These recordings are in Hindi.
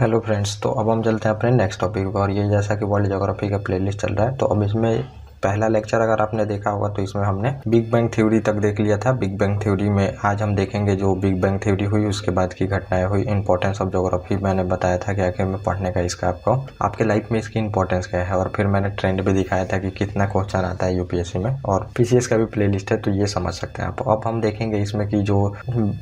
हेलो फ्रेंड्स, तो अब हम चलते हैं अपने नेक्स्ट टॉपिक पर। और ये जैसा कि वर्ल्ड ज्योग्राफी का प्लेलिस्ट चल रहा है, तो अब इसमें पहला लेक्चर अगर आपने देखा होगा तो इसमें हमने बिग बैंग थ्योरी तक देख लिया था। बिग बैंग थ्योरी में आज हम देखेंगे जो बिग बैंग थ्योरी हुई उसके बाद की घटनाएं हुई। इंपॉर्टेंस ऑफ ज्योग्राफी मैंने बताया था कि आखिर में पढ़ने का इसका आपको आपके लाइफ में इसकी इंपॉर्टेंस क्या है, और फिर मैंने ट्रेंड भी दिखाया था कि कितना क्वेश्चन आता है यूपीएससी में, और पीसीएस का भी प्ले लिस्ट है, तो ये समझ सकते हैं आप। अब हम देखेंगे इसमें कि जो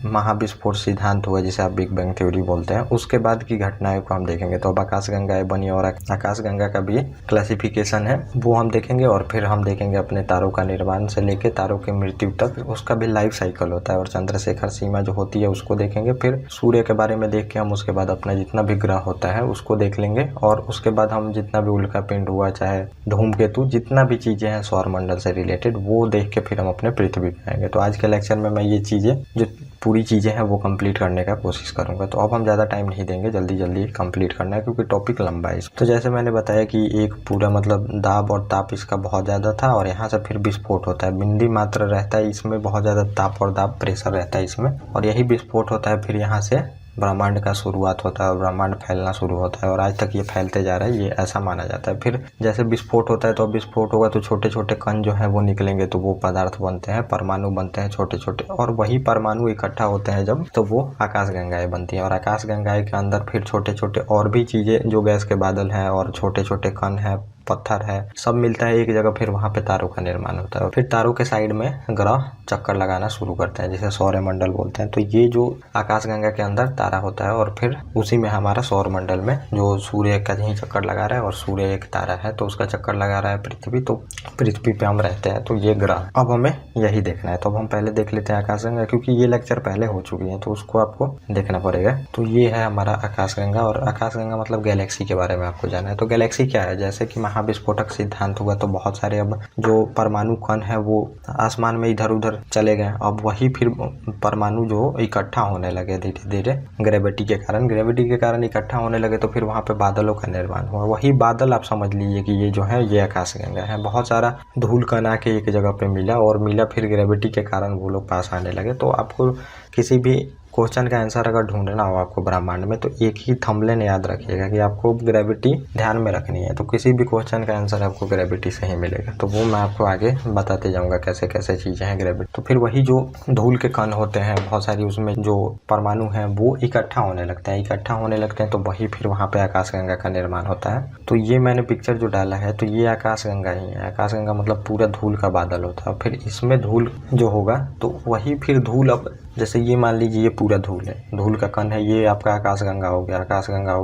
महाविस्फोट सिद्धांत हुआ जिसे आप बिग बैंग थ्योरी बोलते हैं, उसके बाद की घटनाएं को हम देखेंगे। तो अब आकाशगंगाएं बनी और आकाशगंगा का भी क्लासिफिकेशन है वो हम देखेंगे, और फिर हम देखेंगे अपने तारों का निर्माण से लेके तारों की मृत्यु तक उसका भी लाइफ साइकिल होता है, और चंद्रशेखर सीमा जो होती है उसको देखेंगे। फिर सूर्य के बारे में देख के हम उसके बाद अपना जितना भी ग्रह होता है उसको देख लेंगे, और उसके बाद हम जितना भी उल्का पिंड हुआ चाहे धूमकेतु जितना भी चीजें हैं सौर मंडल से रिलेटेड वो देख के फिर हम अपने पृथ्वी पे आएंगे। तो आज के लेक्चर में मैं ये चीजें जो पूरी चीजें हैं वो कंप्लीट करने का कोशिश करूंगा। तो अब हम ज्यादा टाइम नहीं देंगे, जल्दी जल्दी कंप्लीट करना है क्योंकि टॉपिक लंबा है। तो जैसे मैंने बताया कि एक पूरा मतलब दाब और ताप इसका बहुत ज्यादा था, और यहाँ से फिर विस्फोट होता है। बिंदी मात्र रहता है इसमें, बहुत ज्यादा ताप और दाब प्रेशर रहता है इसमें, और यही विस्फोट होता है। फिर यहाँ से ब्रह्मांड का शुरुआत होता है और ब्रह्मांड फैलना शुरू होता है, और आज तक ये फैलते जा रहा है, ये ऐसा माना जाता है। फिर जैसे विस्फोट होता है तो अब विस्फोट होगा तो छोटे छोटे कण जो है वो निकलेंगे, तो वो पदार्थ बनते हैं, परमाणु बनते हैं छोटे छोटे, और वही परमाणु इकट्ठा होते हैं जब, तो वो आकाशगंगाएं बनती हैं। और आकाशगंगाएं के अंदर फिर छोटे छोटे और भी चीजें जो गैस के बादल हैं और छोटे छोटे कण हैं, पत्थर है, सब मिलता है एक जगह, फिर वहां पे तारों का निर्माण होता है। और फिर तारों के साइड में ग्रह चक्कर लगाना शुरू करते हैं जिसे सौरमंडल बोलते हैं। तो ये जो आकाशगंगा के अंदर तारा होता है, और फिर उसी में हमारा सौरमंडल में जो सूर्य का ही चक्कर लगा रहा है, और सूर्य एक तारा है तो उसका चक्कर लगा रहा है पृथ्वी, तो पृथ्वी पे हम रहते हैं। तो ये ग्रह अब हमें यही देखना है। तो अब हम पहले देख लेते हैं आकाशगंगा, क्योंकि ये लेक्चर पहले हो चुकी है तो उसको आपको देखना पड़ेगा। तो ये है हमारा आकाशगंगा, और आकाशगंगा मतलब गैलेक्सी के बारे में आपको जानना है। तो गैलेक्सी क्या है, जैसे कि विस्फोटक सिद्धांत हुआ तो बहुत सारे अब जो परमाणु कण है वो आसमान में इधर उधर चले गए। अब वही फिर परमाणु जो इकट्ठा होने लगे धीरे धीरे ग्रेविटी के कारण इकट्ठा होने लगे, तो फिर वहां पे बादलों का निर्माण हुआ। वही बादल आप समझ लीजिए कि ये जो है ये आकाशगंगा है। बहुत सारा धूल कण आके एक जगह पे मिला, फिर ग्रेविटी के कारण वो लोग पास आने लगे। तो आपको किसी भी क्वेश्चन का आंसर अगर ढूंढना हो आपको ब्रह्मांड में, तो एक ही थंबनेल याद रखिएगा कि आपको ग्रेविटी ध्यान में रखनी है। तो किसी भी क्वेश्चन का आंसर आपको ग्रेविटी से ही मिलेगा। तो वो मैं आपको आगे बताते जाऊंगा कैसे कैसे चीजें हैं ग्रेविटी। तो फिर वही जो धूल के कण होते हैं बहुत सारी, उसमें जो परमाणु है वो इकट्ठा होने लगते हैं, तो वही फिर वहां पे आकाशगंगा का निर्माण होता है। तो ये मैंने पिक्चर जो डाला है तो ये आकाशगंगा ही है। आकाशगंगा मतलब पूरा धूल का बादल होता है। फिर इसमें धूल जो होगा तो वही फिर धूल, अब जैसे ये मान लीजिए ये पूरा धूल है, धूल का कण है, ये आपका आकाशगंगा हो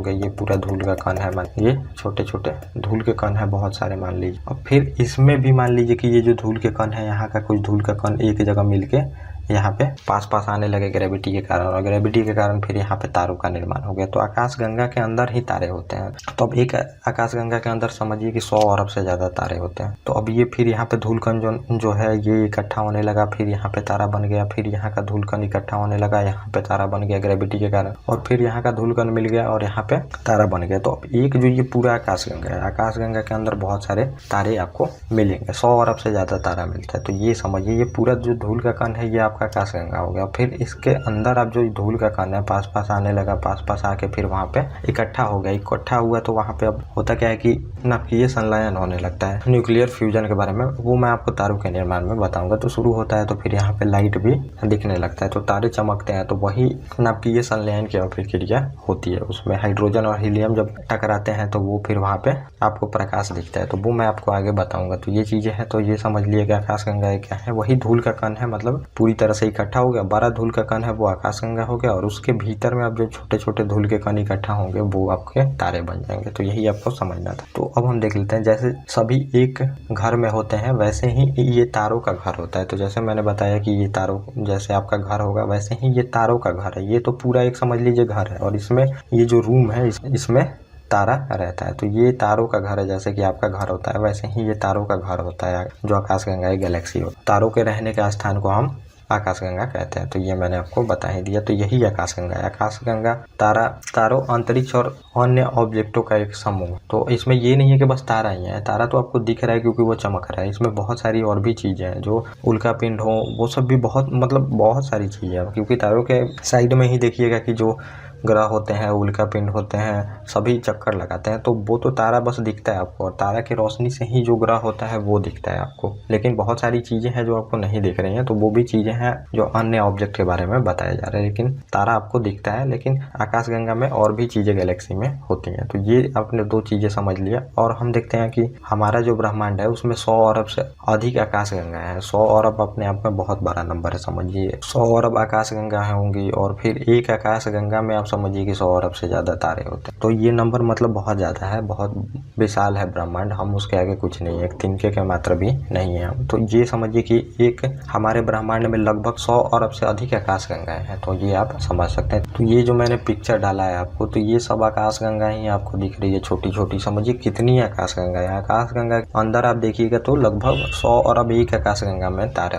गया, ये पूरा धूल का कण है, ये छोटे छोटे धूल के कण है बहुत सारे मान लीजिए। और फिर इसमें भी मान लीजिए कि ये जो धूल के कण है, यहाँ का कुछ धूल का कण एक जगह मिलके यहाँ पे पास आने लगे ग्रेविटी के कारण, और ग्रेविटी के कारण फिर यहाँ पे तारों का निर्माण हो गया। तो आकाशगंगा के अंदर ही तारे होते हैं। तो अब एक आकाशगंगा के अंदर समझिए कि 100 अरब से ज्यादा तारे होते हैं। तो अब ये फिर यहाँ पे धूलकण जो है ये इकट्ठा होने लगा, फिर यहाँ पे तारा बन गया, फिर यहाँ का धूलकण इकट्ठा होने लगा, यहाँ पे तारा बन गया ग्रेविटी के कारण, और फिर यहाँ का धूलकण मिल गया और यहाँ पे तारा बन गया। तो अब एक जो ये पूरा आकाशगंगा है, आकाशगंगा के अंदर बहुत सारे तारे आपको मिलेंगे, 100 अरब से ज्यादा तारा मिलता है। तो ये समझिए ये पूरा जो धूल का कण है ये आपका आकाशगंगा हो गया। फिर इसके अंदर अब जो धूल का कण है पास आने लगा, पास आके फिर वहां पे इकट्ठा हो गया। इकट्ठा हुआ तो वहां पे अब होता क्या है कि नाभिकीय संलयन होने लगता है, न्यूक्लियर फ्यूजन के बारे में वो मैं आपको तारों के निर्माण में बताऊंगा। तो शुरू होता है तो फिर यहाँ पे लाइट भी दिखने लगता है, तो तारे चमकते हैं, तो वही नाभिकीय संलयन की प्रक्रिया होती है। उसमें हाइड्रोजन और हीलियम जब टकराते हैं तो वो फिर वहां पे आपको प्रकाश दिखता है, तो वो मैं आपको आगे बताऊंगा। तो ये चीजें हैं, तो ये समझ लिएगा आकाशगंगा क्या है, वही धूल का कण है, मतलब पूरी तरह से इकट्ठा हो गया। बड़ा धूल का कण है वो आकाशगंगा हो गया, और उसके भीतर में अब जो छोटे छोटे धूल के कण इकट्ठा होंगे वो आपके तारे बन जाएंगे। तो यही आपको समझना था। तो अब हम देख लेते हैं, जैसे सभी एक घर में होते हैं वैसे ही ये तारों का घर होता है। तो जैसे मैंने बताया कि ये तारों, जैसे आपका घर होगा वैसे ही ये तारों का घर है। ये तो पूरा एक समझ लीजिए घर है, और इसमें ये जो रूम है इसमें तारा रहता है। तो ये तारों का घर है, जैसे कि आपका घर होता है वैसे ही ये तारों का घर होता है जो आकाशगंगा गैलेक्सी हो। तारों के रहने के स्थान को हम आकाशगंगा कहते हैं। तो ये मैंने आपको बता ही दिया। तो यही आकाशगंगा है। आकाशगंगा तारों, अंतरिक्ष और अन्य ऑब्जेक्टों का एक समूह। तो इसमें ये नहीं है कि बस तारा ही है, तारा तो आपको दिख रहा है क्योंकि वो चमक रहा है। इसमें बहुत सारी और भी चीजें हैं, जो उल्का पिंड हो वो सब भी बहुत सारी चीजें हैं, क्योंकि तारों के साइड में ही देखिएगा कि जो ग्रह होते हैं, उल्का पिंड होते हैं, सभी चक्कर लगाते हैं, तो वो तो तारा बस दिखता है आपको, और तारा की रोशनी से ही जो ग्रह होता है वो दिखता है आपको। लेकिन बहुत सारी चीज़ें हैं जो आपको नहीं दिख रही हैं, तो वो भी चीज़ें हैं जो अन्य ऑब्जेक्ट के बारे में बताया जा रहा है। लेकिन तारा आपको दिखता है, लेकिन आकाशगंगा में और भी चीज़ें गैलेक्सी में होती हैं। तो ये आपने दो चीज़ें समझ लिया। और हम देखते हैं कि हमारा जो ब्रह्मांड है उसमें 100 अरब से अधिक आकाशगंगा है। 100 अरब अपने आप में बहुत बड़ा नंबर है, समझिए। 100 अरब आकाशगंगा होंगी, और फिर एक आकाशगंगा में आप समझिए कि 100 अरब से ज़्यादा तारे होते हैं। तो ये नंबर मतलब बहुत ज़्यादा है, बहुत विशाल है ब्रह्मांड। हम उसके आगे कुछ नहीं है, एक तिनके के मात्र भी नहीं है हम। तो ये समझिए कि एक हमारे ब्रह्मांड में लगभग 100 अरब से अधिक आकाशगंगाएं हैं। तो ये आप समझ सकते हैं। तो ये जो मैंने पिक्चर डाला है आपको, तो ये सब आकाशगंगा ही आपको दिख रही है, छोटी छोटी। समझिए कितनी आकाशगंगा है। आकाशगंगा के अंदर आप देखिएगा तो लगभग 100 अरब एक आकाशगंगा में तारा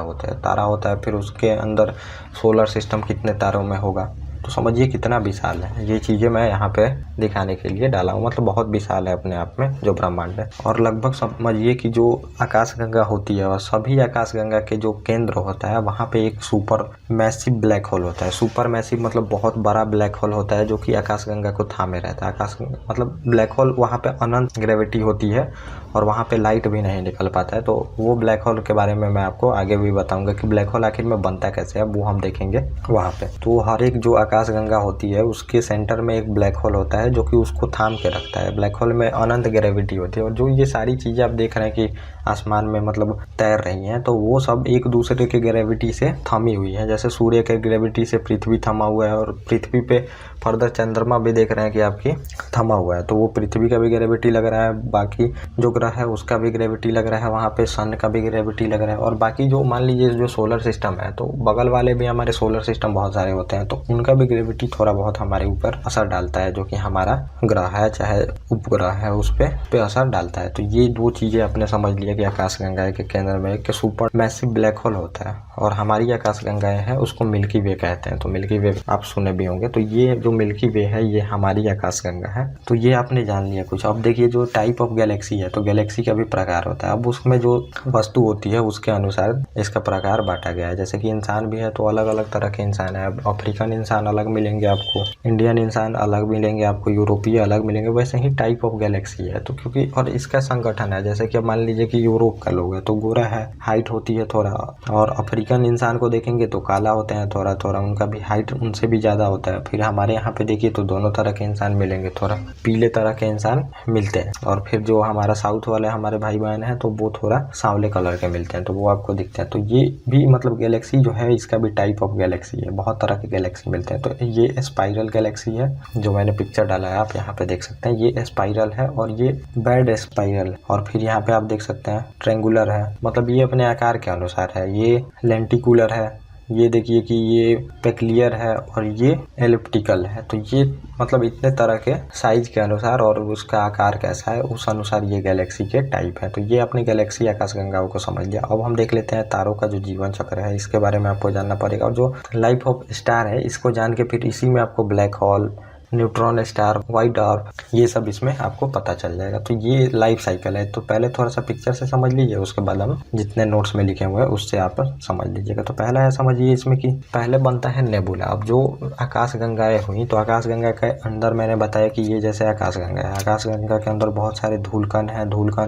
होता है। फिर उसके अंदर सोलर सिस्टम कितने तारों में होगा, तो समझिए कितना विशाल है। ये चीज़ें मैं यहाँ पे दिखाने के लिए डाला हूँ, मतलब बहुत विशाल है अपने आप में जो ब्रह्मांड है। और लगभग समझिए कि जो आकाशगंगा होती है, और सभी आकाशगंगा के जो केंद्र होता है वहाँ पे एक सुपर मैसिव ब्लैक होल होता है। सुपर मैसिव मतलब बहुत बड़ा ब्लैक होल होता है जो कि आकाशगंगा को थामे रहता है। आकाशगंगा मतलब ब्लैक होल, वहाँ पे अनंत ग्रेविटी होती है और वहाँ पे लाइट भी नहीं निकल पाता है। तो वो ब्लैक होल के बारे में मैं आपको आगे भी बताऊंगा कि ब्लैक होल आखिर में बनता कैसे है, वो हम देखेंगे वहाँ पे। तो हर एक जो आकाशगंगा होती है उसके सेंटर में एक ब्लैक होल होता है जो कि उसको थाम के रखता है। ब्लैक होल में अनंत ग्रेविटी होती है, और जो ये सारी चीज़ें आप देख रहे हैं कि आसमान में मतलब तैर रही हैं, तो वो सब एक दूसरे के ग्रेविटी से थमी हुई है। जैसे सूर्य के ग्रेविटी से पृथ्वी थमा हुआ है, और पृथ्वी पे फर्दर चंद्रमा भी देख रहे हैं कि आपकी थमा हुआ है, तो वो पृथ्वी का भी ग्रेविटी लग रहा है, बाकी जो ग्रह है उसका भी ग्रेविटी लग रहा है, वहाँ पे सन का भी ग्रेविटी लग रहा है। और बाकी जो मान लीजिए जो सोलर सिस्टम है, तो बगल वाले भी हमारे सोलर सिस्टम बहुत सारे होते हैं, तो उनका भी ग्रेविटी थोड़ा बहुत हमारे ऊपर असर डालता है, जो कि हमारा ग्रह है चाहे उपग्रह है उस पे असर डालता है। तो ये दो चीज़ें आपने समझ लिया कि आकाशगंगा के केंद्र में एक सुपर मैसिव ब्लैक होल होता है, और हमारी आकाशगंगाएं हैं उसको मिल्की वे कहते हैं। तो मिल्की वे आप सुने भी होंगे। तो ये जो मिल्की वे है ये हमारी आकाशगंगा है। तो ये आपने जान लिया कुछ। अब देखिए जो टाइप ऑफ गैलेक्सी है, तो गैलेक्सी का भी प्रकार होता है। अब उसमें जो वस्तु होती है उसके अनुसार इसका प्रकार बांटा गया है। जैसे कि इंसान भी है, तो अलग अलग तरह के इंसान है। अब अफ्रीकन इंसान अलग मिलेंगे आपको, इंडियन इंसान अलग मिलेंगे आपको, यूरोपीय अलग मिलेंगे। वैसे ही टाइप ऑफ गैलेक्सी है। तो क्योंकि और इसका संगठन है, जैसे कि मान लीजिए कि यूरोप का लोग है तो गोरा है, हाइट होती है थोड़ा, और अफ्रीकन इंसान को देखेंगे तो काला होते हैं थोड़ा थोड़ा, उनका भी हाइट उनसे भी ज़्यादा होता है। फिर हमारे यहाँ पे देखिए तो दोनों तरह के इंसान मिलेंगे, थोड़ा पीले तरह के इंसान मिलते हैं। और फिर जो हमारा साउथ वाले हमारे भाई बहन हैं तो वो थोड़ा सांवले कलर के मिलते हैं, तो वो आपको दिखते हैं। तो ये भी मतलब गैलेक्सी जो है इसका भी टाइप ऑफ गैलेक्सी है, बहुत तरह के गैलेक्सी मिलते हैं। तो ये स्पाइरल गैलेक्सी है जो मैंने पिक्चर डाला है, आप यहाँ पे देख सकते हैं। ये स्पाइरल है और ये बैड स्पाइरल। और फिर यहाँ पे आप देख सकते हैं ट्रेंगुलर है, मतलब ये अपने आकार के अनुसार है। ये लेंटिकुलर है, ये देखिए कि ये पेक्लियर है, और ये एलिप्टिकल है। तो ये मतलब इतने तरह के साइज के अनुसार और उसका आकार कैसा है उस अनुसार ये गैलेक्सी के टाइप है। तो ये अपनी गैलेक्सी आकाशगंगाओं को समझ लिया। अब हम देख लेते हैं तारों का जो जीवन चक्र है, इसके बारे में आपको जानना पड़ेगा। और जो लाइफ ऑफ स्टार है इसको जान के फिर इसी में आपको black hole, neutron star, white dwarf, ये सब इसमें आपको पता चल जाएगा। तो ये लाइफ साइकिल है। तो पहले थोड़ा सा पिक्चर से समझ लीजिए, उसके बाद हम जितने नोट्स में लिखे हुए हैं उससे आप समझ लीजिएगा। तो पहला है समझिए इसमें कि पहले बनता है नेबुला। अब जो आकाशगंगाएं हुई, तो आकाशगंगा के अंदर मैंने बताया कि ये जैसे आकाशगंगा है, आकाशगंगा के अंदर बहुत सारे धूलकण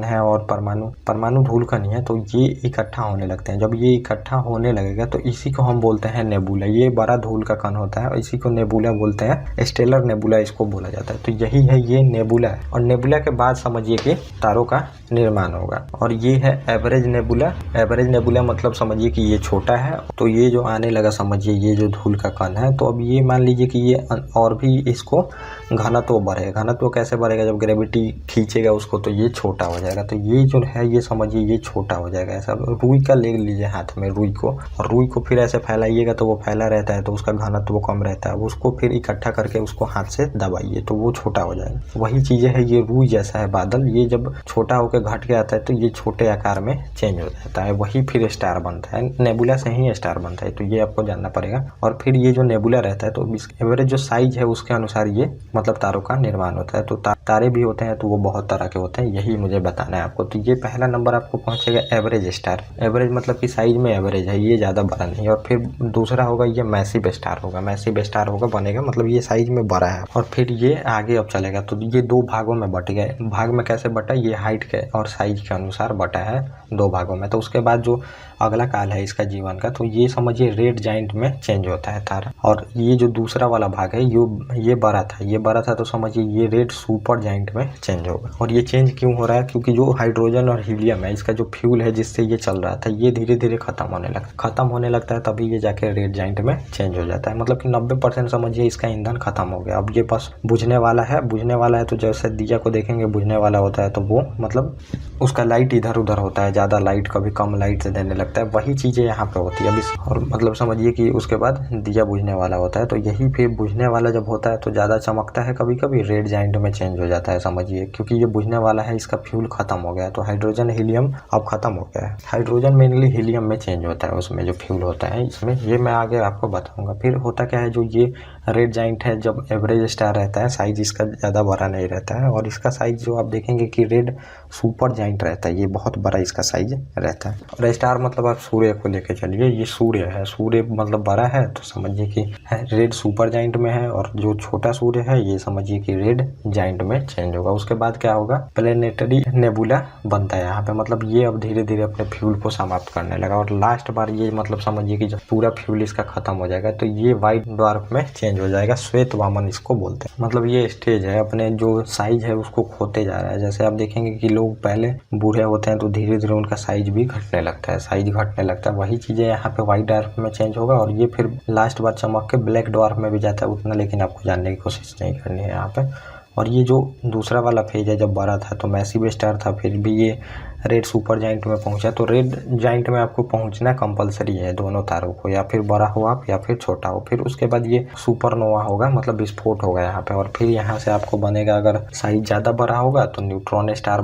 है और परमाणु धूलकण ही है। तो ये इकट्ठा होने लगते हैं। जब ये इकट्ठा होने लगेगा तो इसी को हम बोलते हैं नेबुला। ये बड़ा धूल का कण होता है और इसी को नेबुला बोलते हैं। स्टेलर नेबुला इसको बोला जाता है। तो यही है ये नेबुला है। और नेबुला के बाद समझिए कि तारों का निर्माण होगा। और ये है एवरेज नेबुला। एवरेज नेबुला मतलब समझिए कि ये छोटा है। तो ये जो आने लगा समझिए ये जो धूल का कण है, तो अब ये मान लीजिए कि ये और भी इसको घनत्व बढ़ेगा। घनत्व कैसे बढ़ेगा? जब ग्रेविटी खींचेगा उसको तो ये छोटा हो जाएगा। तो ये जो है ये समझिए ये छोटा हो जाएगा। ऐसा रुई का ले लीजिए हाथ में रुई को, और रुई को फिर ऐसे फैलाइएगा तो वो फैला रहता है, तो उसका घनत्व कम रहता है। उसको फिर इकट्ठा करके उसको हाथ से दबाइए तो वो छोटा हो जाएगा। वही चीज़ें है, ये रुई जैसा है बादल। ये जब छोटा होकर घट के आता है तो ये छोटे आकार में चेंज हो जाता है, वही फिर स्टार बनता है। नेबुला से ही स्टार बनता है। तो ये आपको जानना पड़ेगा। और फिर ये जो नेबुला रहता है तो एवरेज जो साइज है उसके अनुसार ये मतलब तारों का निर्माण होता है। तो तारे भी होते हैं तो वो बहुत तरह के होते हैं, यही मुझे बताना है आपको। तो ये पहला नंबर आपको पहुंचेगा एवरेज स्टार। एवरेज मतलब कि साइज में एवरेज है, ये ज़्यादा बड़ा नहीं। और फिर दूसरा होगा ये मैसिव स्टार होगा। मैसिव स्टार होगा बनेगा मतलब ये साइज में बड़ा है और फिर ये आगे अब चलेगा। तो ये दो भागों में बट गए। भाग में कैसे बटा, ये हाइट के और साइज के अनुसार बटा है दो भागों में। तो उसके बाद जो अगला काल है इसका जीवन का, तो ये समझिए रेड जाइंट में चेंज होता है तारा। और ये जो दूसरा वाला भाग है ये बड़ा था, तो समझिए ये रेड सुपर जाइंट में चेंज होगा। और ये चेंज क्यों हो रहा है, क्योंकि जो हाइड्रोजन और हीलियम है, इसका जो फ्यूल है जिससे ये चल रहा था, ये धीरे धीरे खत्म होने लगता है, तभी ये जाके रेड जाइंट में चेंज हो जाता है। मतलब कि 90% समझिए इसका ईंधन खत्म हो गया। अब ये बस बुझने वाला है। तो जैसे दिया को देखेंगे बुझने वाला होता है, तो वो मतलब उसका लाइट इधर उधर होता है, ज़्यादा लाइट कभी कम लाइट से देने लगता है। वही चीज़ें यहाँ पे होती है। और मतलब समझिए कि उसके बाद दिया बुझने वाला होता है, तो यही फिर बुझने वाला जब होता है तो ज़्यादा चमकता है, कभी कभी रेड जाइंट में चेंज हो जाता है समझिए, क्योंकि ये बुझने वाला है, इसका फ्यूल खत्म हो गया है। तो हाइड्रोजन हीलियम अब खत्म हो गया है। हाइड्रोजन मेनली हीलियम में चेंज होता है, उसमें जो फ्यूल होता है इसमें, ये मैं आगे आपको बताऊंगा। फिर होता क्या है, जो ये रेड जाइंट है, जब एवरेज स्टार रहता है, साइज इसका ज़्यादा बड़ा नहीं रहता है। और इसका साइज जो आप देखेंगे कि रेड सुपर जाइंट रहता है, ये बहुत बड़ा इसका साइज रहता है। और स्टार मतलब आप सूर्य को लेके चलिए, ये सूर्य है, सूर्य मतलब बड़ा है, तो समझिए कि रेड सुपर जाइंट में है। और जो छोटा सूर्य है ये समझिए कि रेड जाइंट में चेंज होगा। उसके बाद क्या होगा, प्लेनेटरी नेबुला बनता है यहाँ पे। मतलब ये अब धीरे धीरे अपने फ्यूल को समाप्त करने लगा। और लास्ट बार ये मतलब समझिए कि जब पूरा फ्यूल इसका खत्म हो जाएगा, तो ये व्हाइट ड्वार्फ में चेंज हो जाएगा। श्वेत वामन इसको बोलते हैं। मतलब ये स्टेज है, अपने जो साइज है उसको खोते जा रहा है। जैसे आप देखेंगे कि लोग पहले बूढ़े होते हैं तो धीरे धीरे उनका साइज भी घटने लगता है, वही चीजें यहाँ पे व्हाइट ड्वार्फ में चेंज होगा। और ये फिर लास्ट बार चमक के ब्लैक ड्वार्फ में भी जाता है उतना, लेकिन आपको जानने की कोशिश नहीं करनी है यहाँ पे। और ये जो दूसरा वाला फेज है, जब बड़ा था तो मैसिव स्टार था, फिर भी ये रेड सुपर जाइंट में पहुंचा। तो रेड जाइंट में आपको पहुंचना कंपलसरी है दोनों तारों को, या फिर बड़ा हो आप या फिर छोटा हो। फिर उसके बाद ये सुपरनोवा होगा, मतलब विस्फोट होगा यहाँ पे। और फिर यहाँ से आपको बनेगा, अगर साइज ज़्यादा बड़ा होगा तो न्यूट्रॉन स्टार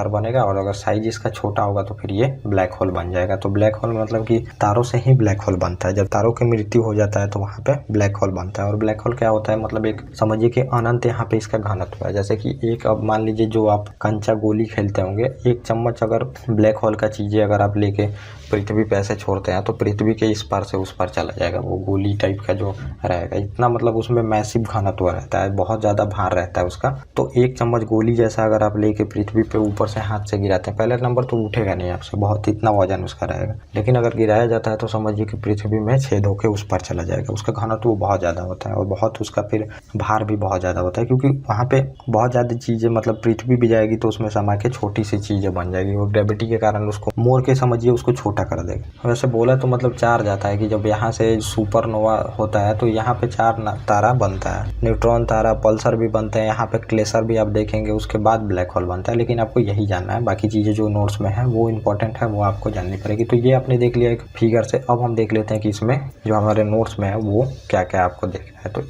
बनेगा, और अगर साइज इसका छोटा होगा तो फिर ये ब्लैक होल बन जाएगा। तो ब्लैक होल मतलब कि तारों से ही ब्लैक होल बनता है। जब तारों की मृत्यु हो जाता है तो वहाँ पे ब्लैक होल बनता है। और ब्लैक होल क्या होता है, मतलब एक समझिए कि अनंत यहाँ पे इसका घनत्व है। जैसे कि एक, अब मान लीजिए जो आप कंचा गोली खेलते होंगे, एक चम्मच अगर ब्लैक होल का चीज़ें अगर आप लेके पृथ्वी पे ऐसे छोड़ते हैं, तो पृथ्वी के इस पार से उस पार चला जाएगा, वो गोली टाइप का जो रहेगा। इतना मतलब उसमें मैसिव घनत्व रहता है, बहुत ज़्यादा भार रहता है उसका। तो एक चम्मच गोली जैसा अगर आप लेके पृथ्वी पे ऊपर से हाथ से गिराते हैं, पहले नंबर तो उठेगा नहीं आपसे, बहुत इतना वजन उसका रहेगा। लेकिन अगर गिराया जाता है तो समझिए कि पृथ्वी में छेद होकर उस पार चला जाएगा। उसका घनत्व बहुत ज़्यादा होता है और बहुत उसका फिर भार भी बहुत ज़्यादा होता है, क्योंकि वहाँ पे बहुत ज़्यादा चीज़ें, मतलब पृथ्वी भी जाएगी तो उसमें समा के छोटी सी चीज़ें बन जाएगी। वो ग्रेविटी के कारण उसको मोड़ के समझिए उसको छोटा कर देगा। वैसे बोला तो मतलब चार जाता है कि जब यहाँ से सुपरनोवा होता है तो यहाँ पे चार तारा बनता है, न्यूट्रॉन तारा, पल्सर भी बनते हैं, यहाँ पे क्लेसर भी आप देखेंगे, उसके बाद ब्लैक होल बनता है। लेकिन आपको यही जानना है, बाकी चीज़ें जो नोट्स में है वो इंपॉर्टेंट है, वो आपको जाननी पड़ेगी। तो ये आपने देख लिया एक फिगर से। अब हम देख लेते हैं कि इसमें जो हमारे नोट्स में है वो क्या क्या आपको देखना है। तो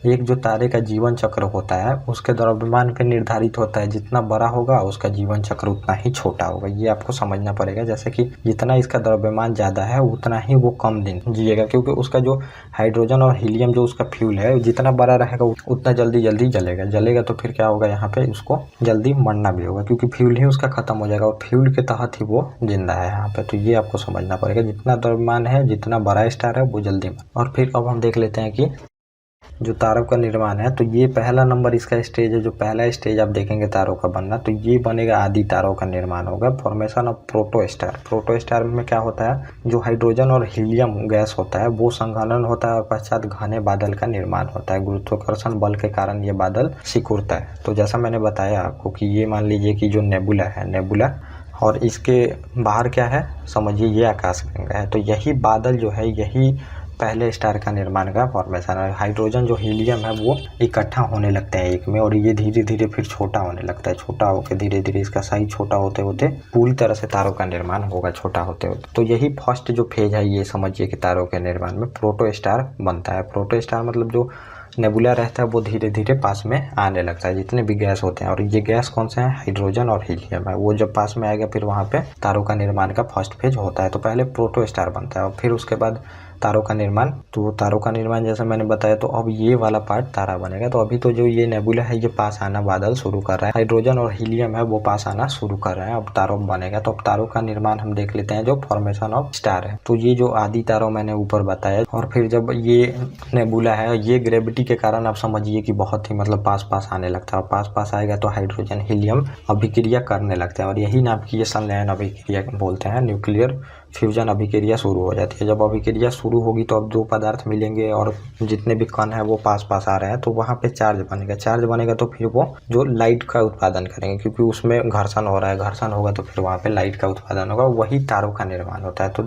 एक जो तारे का जीवन चक्र होता है उसके द्रव्यमान पे निर्धारित होता है, जितना बड़ा होगा उसका जीवन चक्र उतना ही छोटा होगा। ये आपको समझना पड़ेगा। जैसे कि जितना इसका द्रव्यमान ज़्यादा है उतना ही वो कम दिन जिएगा, क्योंकि उसका जो हाइड्रोजन और हीलियम जो उसका फ्यूल है जितना बड़ा रहेगा उतना जल्दी जलेगा। तो फिर क्या होगा, यहाँ पे उसको जल्दी मरना भी होगा, क्योंकि फ्यूल ही उसका खत्म हो जाएगा और फ्यूल के तहत ही वो जिंदा है यहाँ पे। तो ये आपको समझना पड़ेगा, जितना द्रव्यमान है, जितना बड़ा स्टार है वो जल्दी। और फिर अब हम देख लेते हैं कि जो तारों का निर्माण है, तो ये पहला नंबर इसका स्टेज है। जो पहला स्टेज आप देखेंगे तारों का बनना, तो ये बनेगा आदि तारों का निर्माण होगा, फॉर्मेशन ऑफ प्रोटोस्टार। प्रोटोस्टार में क्या होता है, जो हाइड्रोजन और हीलियम गैस होता है वो संघनन होता है और पश्चात घने बादल का निर्माण होता है। गुरुत्वाकर्षण बल के कारण ये बादल सिकुड़ता है। तो जैसा मैंने बताया आपको कि ये मान लीजिए कि जो नेबुला है, और इसके बाहर क्या है, समझिए ये आकाशगंगा है। तो यही बादल जो है, यही पहले स्टार का निर्माण का फॉर्मेशन है। हाइड्रोजन जो हीलियम है वो इकट्ठा होने लगते हैं एक में, और ये धीरे धीरे फिर छोटा होने लगता है। छोटा होकर धीरे धीरे इसका साइज छोटा होते होते पूरी तरह से तारों का निर्माण होगा छोटा होते होते। तो यही फर्स्ट जो फेज है, ये समझिए कि तारों के निर्माण में प्रोटो स्टार बनता है। प्रोटो स्टार मतलब जो नेबुला रहता है वो धीरे धीरे पास में आने लगता है, जितने भी गैस होते हैं। और ये गैस कौन से हैं, हाइड्रोजन और हीलियम है। वो जब पास में आएगा फिर वहाँ पे तारों का निर्माण का फर्स्ट फेज होता है। तो पहले प्रोटो स्टार बनता है और फिर उसके बाद तारों का निर्माण। तो तारों का निर्माण जैसे मैंने बताया, तो अब ये वाला पार्ट तारा बनेगा। तो अभी तो जो ये नेबुला है ये पास आना बादल शुरू कर रहा है, हाइड्रोजन और हीलियम है वो पास आना शुरू कर रहे हैं, अब तारों बनेगा। तो अब तारों का निर्माण हम देख लेते हैं, जो फॉर्मेशन ऑफ स्टार है। तो ये जो आदि तारों मैंने ऊपर बताया, और फिर जब ये नेबुला है ये ग्रेविटी के कारण आप समझिए कि बहुत ही मतलब पास पास आने लगता है, पास पास आएगा तो हाइड्रोजन हीलियम अभिक्रिया करने लगते हैं, और यही नाभिकीय संलयन अभिक्रिया बोलते हैं। न्यूक्लियर फ्यूजन अभिक्रिया शुरू हो जाती है। जब अभिक्रिया शुरू होगी तो अब दो पदार्थ मिलेंगे और जितने भी कण है वो पास पास आ रहे हैं, तो वहाँ पे चार्ज बनेगा। चार्ज बनेगा तो फिर वो जो लाइट का उत्पादन करेंगे, क्योंकि उसमें घर्षण हो रहा है, घर्षण होगा तो फिर वहाँ पे लाइट का उत्पादन होगा, वही तारों का निर्माण होता है। तो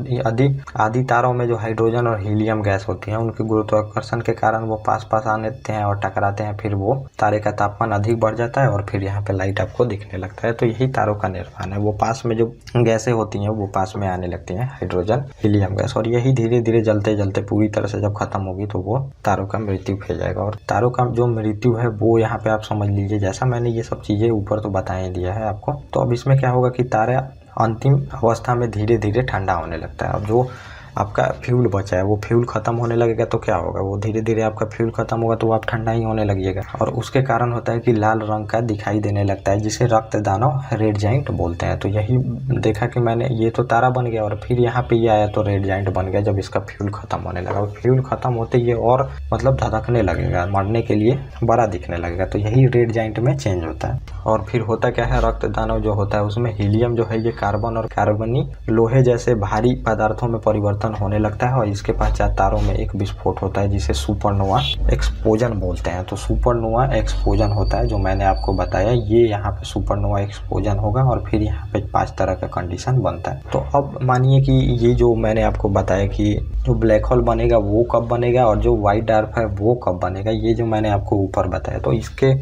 आदि तारों में जो हाइड्रोजन और हीलियम गैस होती है, उनके गुरुत्वाकर्षण के कारण वो पास पास आने लगते हैं और टकराते हैं, फिर वो तारे का तापमान अधिक बढ़ जाता है और फिर यहाँ पे लाइट आपको दिखने लगता है। तो यही तारों का निर्माण है। वो पास में जो गैसें होती हैं वो पास में आने लगती हैं, हाइड्रोजन हीलियम गैस, और यही धीरे धीरे जलते जलते पूरी तरह से जब खत्म होगी तो वो तारों का मृत्यु हो जाएगा। और तारों का जो मृत्यु है वो यहाँ पे आप समझ लीजिए, जैसा मैंने ये सब चीजें ऊपर तो बता ही दिया है आपको। तो अब इसमें क्या होगा कि तारा अंतिम अवस्था में धीरे धीरे ठंडा होने लगता है। अब जो आपका फ्यूल बचा है वो फ्यूल खत्म होने लगेगा तो क्या होगा, वो धीरे धीरे आपका फ्यूल खत्म होगा तो आप ठंडा ही होने लगेगा, और उसके कारण होता है कि लाल रंग का दिखाई देने लगता है, जिसे रक्त दानव रेड जाइंट बोलते हैं। तो यही देखा कि मैंने, ये तो तारा बन गया और फिर यहाँ पे ये आया तो रेड जाइंट बन गया जब इसका फ्यूल खत्म होने लगा। फ्यूल खत्म होते ये और मतलब धधकने लगेगा, मरने के लिए बड़ा दिखने लगेगा, तो यही रेड जाइंट में चेंज होता है। और फिर होता क्या है, रक्त दानव जो होता है उसमें हीलियम जो है ये कार्बन और कार्बनी लोहे जैसे भारी पदार्थों में परिवर्तन होने लगता है, और इसके पश्चात तारों में एक विस्फोट होता है जिसे सुपरनोवा एक्सप्लोजन बोलते हैं। तो सुपरनोवा एक्सप्लोजन होता है जो मैंने आपको बताया, ये यहाँ पे सुपरनोवा एक्सप्लोजन होगा और फिर यहाँ पे 5 तरह का कंडीशन बनता है। तो अब मानिए कि ये जो मैंने आपको बताया कि जो ब्लैक होल बनेगा वो कब बनेगा और जो व्हाइट डार्क है वो कब बनेगा, ये जो मैंने आपको ऊपर बताया, तो इसके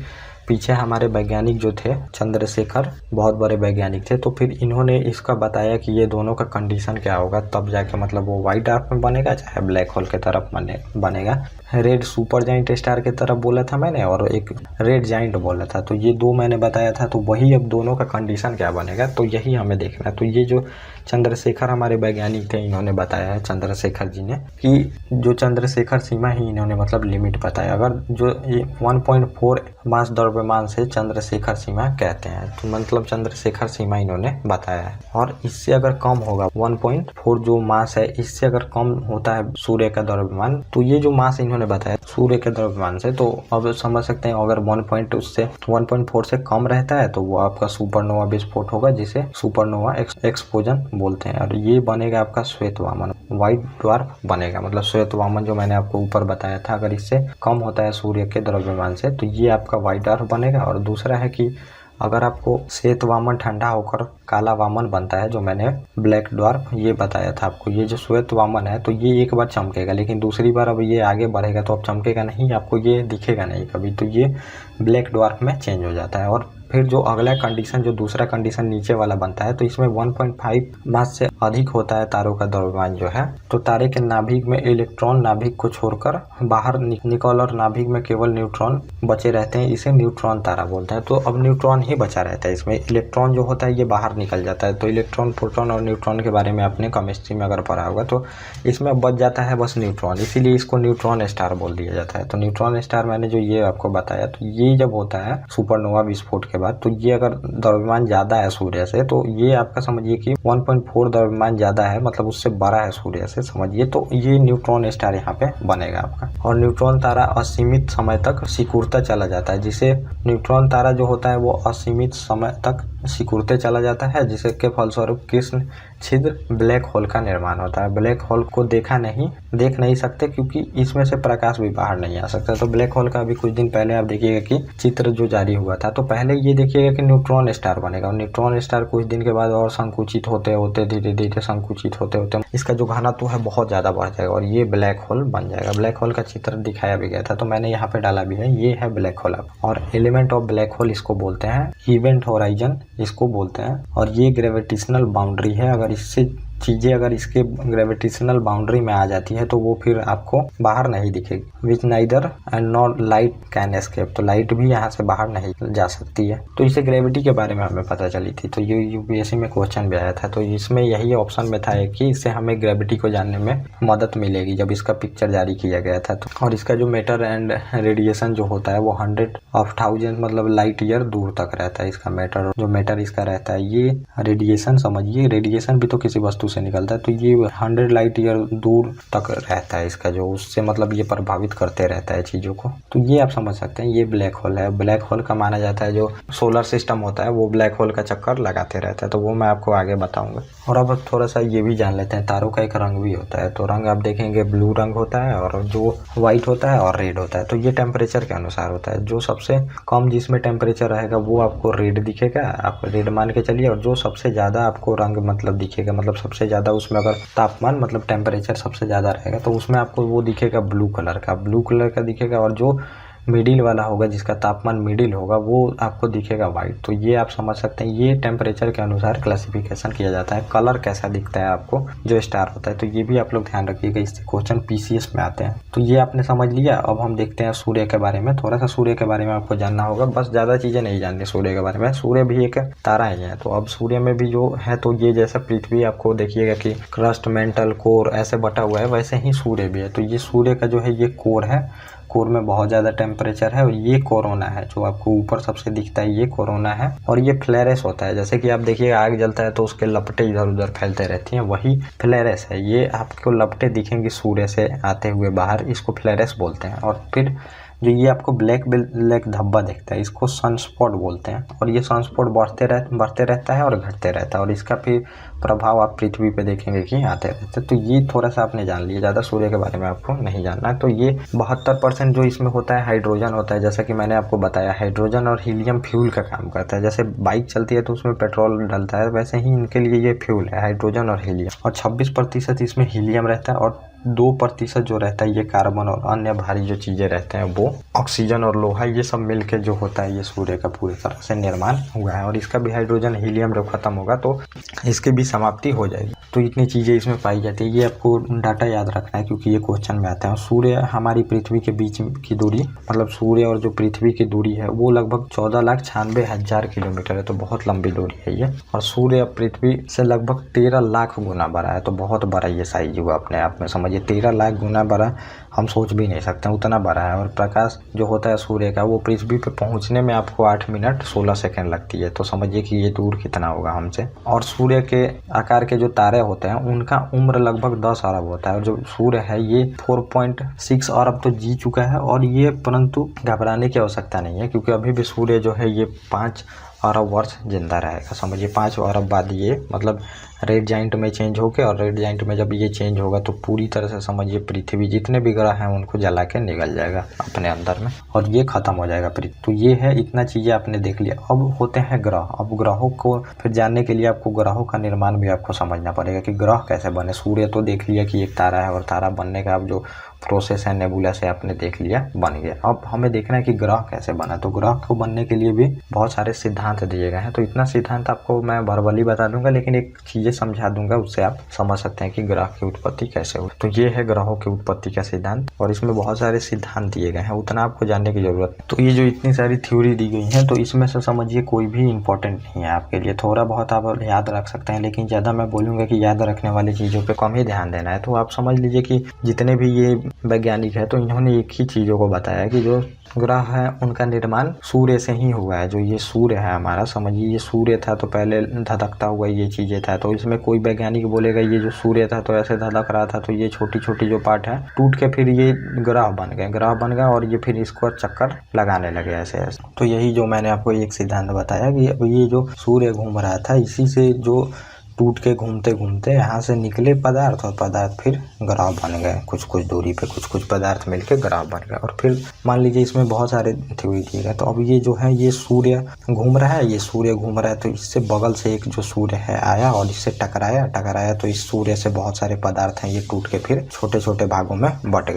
पीछे हमारे वैज्ञानिक जो थे चंद्रशेखर, बहुत बड़े वैज्ञानिक थे, तो फिर इन्होंने इसका बताया कि ये दोनों का कंडीशन क्या होगा, तब जाके मतलब वो व्हाइट डार्क में बनेगा चाहे ब्लैक होल के तरफ बनेगा। रेड सुपर जाइंट स्टार के तरफ बोला था मैंने, और एक रेड जाइंट बोला था, तो ये दो मैंने बताया था। तो वही अब दोनों का कंडीशन क्या बनेगा तो यही हमें देखना है। तो ये जो चंद्रशेखर हमारे वैज्ञानिक थे, इन्होंने बताया है, चंद्रशेखर जी ने, कि जो चंद्रशेखर सीमा ही इन्होंने मतलब लिमिट बताया। अगर जो ये 1.4 मास द्रव्यमान से चंद्रशेखर सीमा कहते हैं, तो मतलब चंद्रशेखर सीमा इन्होंने बताया है। और इससे अगर कम होगा 1.4 जो मास है, इससे अगर कम होता है सूर्य का द्रव्यमान, तो ये जो मास इन्होंने बताया सूर्य के द्रव्यमान से, तो अब समझ सकते हैं अगर 1.4 से कम रहता है तो वो आपका सुपरनोवा विस्फोट होगा, जिसे सुपरनोवा एक्सप्लोजन बोलते हैं। और ये बनेगा आपका श्वेतवामन, व्हाइट ड्वार्फ बनेगा। मतलब श्वेतवामन जो मैंने आपको ऊपर बताया था, अगर इससे कम होता है सूर्य के द्रव्यमान से तो ये आपका व्हाइट ड्वार्फ बनेगा। और दूसरा है कि अगर आपको श्वेतवामन ठंडा होकर काला वामन बनता है, जो मैंने ब्लैक ड्वार्फ ये बताया था आपको, ये जो श्वेतवामन है तो ये एक बार चमकेगा, लेकिन दूसरी बार अब ये आगे बढ़ेगा तो अब चमकेगा नहीं, आपको ये दिखेगा नहीं कभी, तो ये ब्लैक ड्वार्फ में चेंज हो जाता है। और फिर जो अगला कंडीशन, जो दूसरा कंडीशन नीचे वाला बनता है, तो इसमें 1.5 मास से अधिक होता है तारों का द्रव्यमान जो है, तो तारे के नाभिक में इलेक्ट्रॉन नाभिक को छोड़कर बाहर निकल, और नाभिक में केवल न्यूट्रॉन बचे रहते हैं, इसे न्यूट्रॉन तारा बोलते हैं। तो अब न्यूट्रॉन ही बचा रहता है, इसमें इलेक्ट्रॉन जो होता है ये बाहर निकल जाता है। तो इलेक्ट्रॉन, प्रोटॉन और न्यूट्रॉन के बारे में आपने केमिस्ट्री में अगर पढ़ा होगा, तो इसमें बच जाता है बस न्यूट्रॉन, इसीलिए इसको न्यूट्रॉन स्टार बोल दिया जाता है। तो न्यूट्रॉन स्टार मैंने जो ये आपको बताया, तो ये जब होता है सुपरनोवा विस्फोट के बाद, तो ये अगर द्रव्यमान ज्यादा है सूर्य से, तो ये आपका समझिए कि 1.4 द्रव्यमान ज्यादा है, मतलब उससे बड़ा है सूर्य से समझिए, तो ये न्यूट्रॉन स्टार यहाँ पे बनेगा आपका। और न्यूट्रॉन तारा असीमित समय तक सिकुड़ता चला जाता है, जिसे न्यूट्रॉन तारा जो होता है वो असीमित समय तक सिकुड़ते चला जाता है, जिसके फलस्वरूप कृष्ण छिद्र ब्लैक होल का निर्माण होता है। ब्लैक होल को देख नहीं सकते क्योंकि इसमें से प्रकाश भी बाहर नहीं आ सकता। तो ब्लैक होल का अभी कुछ दिन पहले आप देखिएगा कि चित्र जो जारी हुआ था, तो पहले ये देखिएगा कि न्यूट्रॉन स्टार बनेगा, और न्यूट्रॉन स्टार कुछ दिन के बाद और संकुचित होते होते धीरे धीरे संकुचित होते होते इसका जो घनत्व है बहुत ज्यादा बढ़ जाएगा और ये ब्लैक होल बन जाएगा। ब्लैक होल का चित्र दिखाया भी गया था, तो मैंने यहाँ पे डाला भी है, ये है ब्लैक होल। और एलिमेंट ऑफ ब्लैक होल इसको बोलते हैं, इवेंट होराइजन इसको बोलते हैं, और ये ग्रेविटेशनल बाउंड्री है। अगर इससे चीज़ें अगर इसके ग्रेविटेशनल बाउंड्री में आ जाती है तो वो फिर आपको बाहर नहीं दिखेगी। Which neither and not light can escape, तो लाइट भी यहाँ से बाहर नहीं जा सकती है। तो इसे ग्रेविटी के बारे में हमें पता चली थी, तो ये यूपीएससी में क्वेश्चन भी आया था। तो इसमें यही ऑप्शन में था कि इससे हमें ग्रेविटी को जानने में मदद मिलेगी जब इसका पिक्चर जारी किया गया था। तो और इसका जो मैटर एंड रेडिएशन जो होता है वो 100,000 मतलब लाइट ईयर दूर तक रहता है। इसका मैटर जो मैटर इसका रहता है, ये रेडिएशन समझिए, रेडिएशन भी तो किसी वस्तु से निकलता है, तो ये 100 लाइट ईयर दूर तक रहता है इसका, जो उससे मतलब ये प्रभावित करते रहता है चीज़ों को। तो ये आप समझ सकते हैं, ये ब्लैक होल है। ब्लैक होल का माना जाता है जो सोलर सिस्टम होता है वो ब्लैक होल का चक्कर लगाते रहता है, तो वो मैं आपको आगे बताऊंगा। और अब थोड़ा सा ये भी जान लेते हैं, तारों का एक रंग भी होता है। तो रंग आप देखेंगे ब्लू रंग होता है और जो व्हाइट होता है और रेड होता है। तो ये टेम्परेचर के अनुसार होता है। जो सबसे कम जिसमें टेम्परेचर रहेगा वो आपको रेड दिखेगा, आप रेड मान के चलिए। और जो सबसे ज़्यादा आपको रंग मतलब दिखेगा, मतलब सबसे ज़्यादा उसमें अगर तापमान मतलब टेम्परेचर सबसे ज़्यादा रहेगा तो उसमें आपको वो दिखेगा ब्लू कलर का दिखेगा। और जो मिडिल वाला होगा, जिसका तापमान मिडिल होगा, वो आपको दिखेगा वाइट। तो ये आप समझ सकते हैं, ये टेम्परेचर के अनुसार क्लासिफिकेशन किया जाता है। कलर कैसा दिखता है आपको जो स्टार होता है, तो ये भी आप लोग ध्यान रखिएगा, इससे क्वेश्चन पीसीएस में आते हैं। तो ये आपने समझ लिया। अब हम देखते हैं सूर्य के बारे में। थोड़ा सा सूर्य के बारे में आपको जानना होगा, बस ज़्यादा चीज़ें नहीं जाननी सूर्य के बारे में। सूर्य भी एक तारा ही है। तो अब सूर्य में भी जो है, तो ये जैसा पृथ्वी आपको देखिएगा कि क्रस्ट, मेंटल, कोर ऐसे बटा हुआ है, वैसे ही सूर्य भी है। तो ये सूर्य का जो है ये कोर है, कोर में बहुत ज़्यादा टेम्परेचर है। और ये कोरोना है जो आपको ऊपर सबसे दिखता है, ये कोरोना है। और ये फ्लेरेस होता है, जैसे कि आप देखिए आग जलता है तो उसके लपटें इधर उधर फैलते रहती हैं, वही फ्लेरेस है। ये आपको लपटें दिखेंगी सूर्य से आते हुए बाहर, इसको फ्लेरेस बोलते हैं। और फिर जो ये आपको ब्लैक ब्लैक धब्बा दिखता है, इसको सनस्पॉट बोलते हैं। और ये सनस्पॉट बढ़ते रहता है और घटते रहता है, और इसका फिर प्रभाव आप पृथ्वी पे देखेंगे कि आते रहते हैं। तो ये थोड़ा सा आपने जान लिया, ज़्यादा सूर्य के बारे में आपको नहीं जानना है। तो ये 72% जो इसमें होता है हाइड्रोजन होता है, जैसा कि मैंने आपको बताया। हाइड्रोजन और हीलियम फ्यूल का काम करता है। जैसे बाइक चलती है तो उसमें पेट्रोल डलता है, वैसे ही इनके लिए ये फ्यूल है, हाइड्रोजन और हीलियम। और 26% इसमें हीलियम रहता है, और 2% जो रहता है ये कार्बन और अन्य भारी जो चीज़ें रहते हैं वो ऑक्सीजन और लोहा, ये सब मिलके जो होता है ये सूर्य का पूरी तरह से निर्माण हुआ है। और इसका भी हाइड्रोजन हीलियम जब खत्म होगा तो इसकी भी समाप्ति हो जाएगी। तो इतनी चीज़ें इसमें पाई जाती है। ये आपको डाटा याद रखना है क्योंकि ये क्वेश्चन में आता है। सूर्य हमारी पृथ्वी के बीच की दूरी, मतलब सूर्य और जो पृथ्वी की दूरी है वो लगभग 14,96,000 किलोमीटर है। तो बहुत लंबी दूरी है ये। और सूर्य पृथ्वी से लगभग 13 लाख गुना बड़ा है। तो बहुत बड़ा ये साइज हुआ अपने आप में, समझिए 13 लाख गुना बड़ा, हम सोच भी नहीं सकते उतना बड़ा है। और प्रकाश जो होता है सूर्य का वो पृथ्वी पे पहुंचने में आपको 8 मिनट 16 सेकंड लगती है। तो समझिए कि ये दूर कितना होगा हमसे। और सूर्य के आकार के जो तारे होते हैं उनका उम्र लगभग 10 अरब होता है। और जो सूर्य है ये 4.6 अरब तो जी चुका है। और ये परंतु घबराने की आवश्यकता नहीं है, क्योंकि अभी भी सूर्य जो है ये 5 अरब वर्ष जिंदा रहेगा। समझिए 5 अरब बाद ये मतलब रेड जाइंट में चेंज होके, और रेड जाइंट में जब ये चेंज होगा तो पूरी तरह से समझिए पृथ्वी जितने भी ग्रह हैं उनको जला के निकल जाएगा अपने अंदर में, और ये खत्म हो जाएगा पृथ्वी। तो ये है, इतना चीज़ें आपने देख लिया। अब होते हैं ग्रह। अब ग्रहों को फिर जानने के लिए आपको ग्रहों का निर्माण भी आपको समझना पड़ेगा कि ग्रह कैसे बने। सूर्य तो देख लिया कि एक तारा है, और तारा बनने का अब जो प्रोसेस है नेबुला से आपने देख लिया, बन गया। अब हमें देखना है कि ग्रह कैसे बना। तो ग्रह को बनने के लिए भी बहुत सारे सिद्धांत दिए गए हैं। तो इतना सिद्धांत आपको मैं वर्बली बता दूंगा, लेकिन एक चीज़ें समझा दूंगा, उससे आप समझ सकते हैं कि ग्रह की उत्पत्ति कैसे हुई। तो ये है ग्रहों की उत्पत्ति का सिद्धांत, और इसमें बहुत सारे सिद्धांत दिए गए हैं, उतना आपको जानने की जरूरत नहीं। तो ये जो इतनी सारी थ्योरी दी गई है, तो इसमें से समझिए कोई भी इंपॉर्टेंट नहीं है आपके लिए। थोड़ा बहुत आप याद रख सकते हैं, लेकिन ज़्यादा मैं बोलूँगा कि याद रखने वाली चीज़ों पर कम ही ध्यान देना है। तो आप समझ लीजिए कि जितने भी ये वैज्ञानिक है तो इन्होंने एक ही चीज़ों को बताया कि जो ग्रह है उनका निर्माण सूर्य से ही हुआ है। जो ये सूर्य है हमारा, समझिए ये सूर्य था तो पहले धधकता हुआ ये चीज़ें था। तो इसमें कोई वैज्ञानिक बोलेगा ये जो सूर्य था तो ऐसे धधक रहा था, तो ये छोटी छोटी जो पार्ट है टूट के फिर ये ग्रह बन गए, और ये फिर इसको चक्कर लगाने लगे ऐसे ऐसे। तो यही जो मैंने आपको एक सिद्धांत बताया कि अब ये जो सूर्य घूम रहा था, इसी से जो टूट के घूमते घूमते यहाँ से निकले पदार्थ, और पदार्थ फिर ग्रह बन गए। कुछ कुछ दूरी पे कुछ कुछ पदार्थ मिलके ग्रह बन गए। और फिर मान लीजिए इसमें बहुत सारे थ्योरी दिए गए। तो अब ये जो है ये सूर्य घूम रहा है, ये सूर्य घूम रहा है, तो इससे बगल से एक जो सूर्य है आया और इससे टकराया, तो इस सूर्य से बहुत सारे पदार्थ हैं ये टूट के फिर छोटे छोटे भागों में बट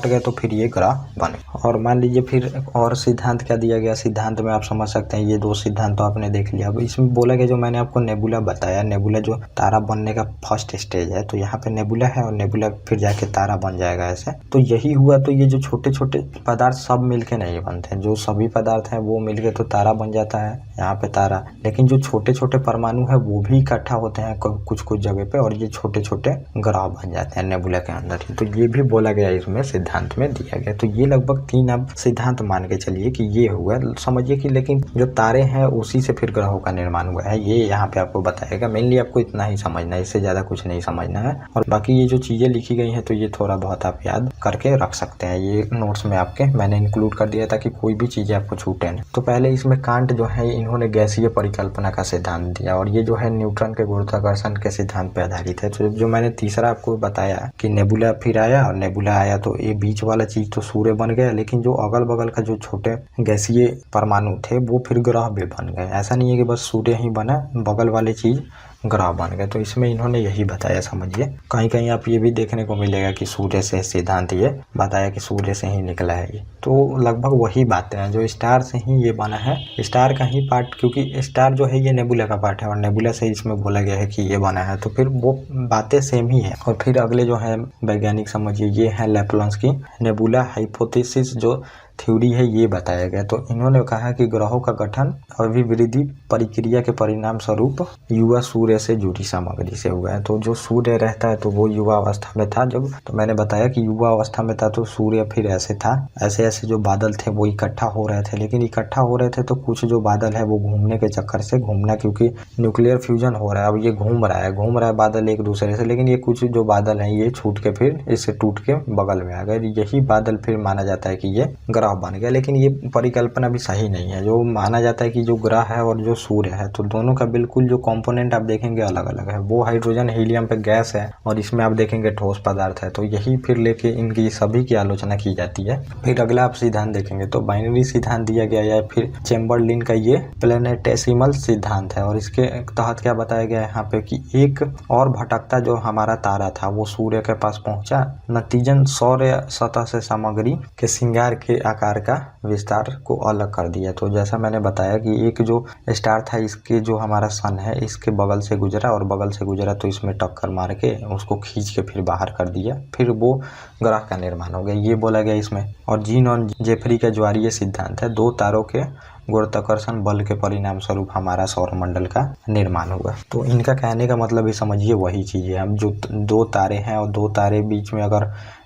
गए, तो फिर ये ग्रह बने। और मान लीजिए फिर और सिद्धांत क्या दिया गया, सिद्धांत में आप समझ सकते हैं ये 2 सिद्धांत तो आपने देख लिया। अब इसमें बोला गया जो मैंने आपको नेबुला बताया, नेबुला नेबुला जो तारा बनने का फर्स्ट स्टेज है। तो यहाँ पे नेबुला है और नेबुला फिर जाके तारा बन जाएगा ऐसे। तो यही हुआ। तो ये जो छोटे छोटे पदार्थ सब मिलके नहीं बनते हैं, जो सभी पदार्थ हैं वो मिलके तो तारा बन जाता है यहाँ पे तारा। लेकिन जो छोटे छोटे परमाणु है वो भी इकट्ठा होते हैं कुछ कुछ जगह पे और ये छोटे छोटे ग्रह बन जाते हैं नेबुला के अंदर ही। तो ये भी बोला गया इसमें सिद्धांत में दिया गया। तो ये लगभग 3 आप सिद्धांत मान के चलिए कि ये हुआ। समझिए कि लेकिन जो तारे हैं उसी से फिर ग्रहों का निर्माण हुआ है, ये यहाँ पे आपको बताएगा। मेनली आपको इतना ही समझना है, इससे ज्यादा कुछ नहीं समझना है। और बाकी ये जो चीजें लिखी गई हैं तो ये थोड़ा बहुत आप याद करके रख सकते हैं। ये नोट्स में आपके मैंने इंक्लूड कर दिया ताकि कोई भी चीजें आपको छूटे नहीं। तो पहले इसमें कांट जो है इन्होंने गैसीय परिकल्पना का सिद्धांत दिया और ये जो है न्यूटन के गुरुत्वाकर्षण के सिद्धांत पे आधारित है। तो जो मैंने तीसरा आपको बताया कि नेबुला फिर आया और नेबुला आया तो ये बीच वाला चीज तो सूर्य बन गया, लेकिन जो अगल बगल का जो छोटे गैसीय परमाणु थे वो फिर ग्रह भी बन गए। ऐसा नहीं है कि बस सूर्य ही बना, बगल वाले चीज ग्रह बन गए। तो इसमें इन्होंने यही बताया। समझिए कहीं कहीं आप ये भी देखने को मिलेगा कि सूर्य से सिद्धांत ये बताया कि सूर्य से ही निकला है ये। तो लगभग वही बातें हैं, जो स्टार से ही ये बना है, स्टार का ही पार्ट, क्योंकि स्टार जो है ये नेबुला का पार्ट है और नेबुला से इसमें बोला गया है कि ये बना है। तो फिर वो बातें सेम ही है। और फिर अगले जो है वैज्ञानिक समझिए ये है लैप्लांस की नेबुला हाइपोथेसिस जो थ्योरी है ये बताया गया। तो इन्होंने कहा कि ग्रहों का गठन अभिवृद्धि प्रक्रिया के परिणाम स्वरूप युवा सूर्य से जुड़ी सामग्री से हुआ है। तो जो सूर्य रहता है तो वो युवा अवस्था में था जब, तो मैंने बताया कि युवा अवस्था में था तो सूर्य फिर ऐसे था, ऐसे ऐसे जो बादल थे वो इकट्ठा हो रहे थे। लेकिन इकट्ठा हो रहे थे तो कुछ जो बादल है वो घूमने के चक्कर से, घूमना क्योंकि न्यूक्लियर फ्यूजन हो रहा है, अब ये घूम रहा है बादल एक दूसरे से, लेकिन ये कुछ जो बादल है ये छूट के फिर इससे टूट के बगल में आ गए। यही बादल फिर माना जाता है कि ये ग्रह बन गया। लेकिन ये परिकल्पना भी सही नहीं है। जो माना जाता है कि जो ग्रह है और जो सूर्य है तो दोनों का बिल्कुल जो कंपोनेंट आप देखेंगे अलग अलग है। वो हाइड्रोजन हीलियम पे गैस है और इसमें आप देखेंगे ठोस पदार्थ है। तो यही फिर लेके इनकी सभी की आलोचना की जाती है। फिर अगला आप सिद्धांत देखेंगे तो बाइनरी सिद्धांत दिया गया है, फिर चेम्बरलिन का ये प्लेनेटेसिमल सिद्धांत है। और इसके तहत क्या बताया गया है यहाँ पे कि एक और भटकता जो हमारा तारा था वो सूर्य के पास पहुंचा, नतीजन सौर्य सतह से सामग्री के श्रृंगार के आकार का विस्तार को अलग कर दिया। तो जैसा मैंने बताया कि एक जो स्टार था इसके जो हमारा सन है इसके बगल से गुजरा और बगल से गुजरा तो इसमें टक्कर मार के उसको खींच के फिर बाहर कर दिया, फिर वो ग्रह का निर्माण हो गया, ये बोला गया इसमें। और जीन और जेफरी का ज्वारीय सिद्धांत है, 2 तारों के गुरुत्वाकर्षण बल के परिणाम स्वरूप हमारा सौरमंडल का निर्माण हुआ। तो इनका कहने का मतलब ये समझिए वही चीज़ है। हम जो 2 तारे हैं और 2 तारे बीच में अगर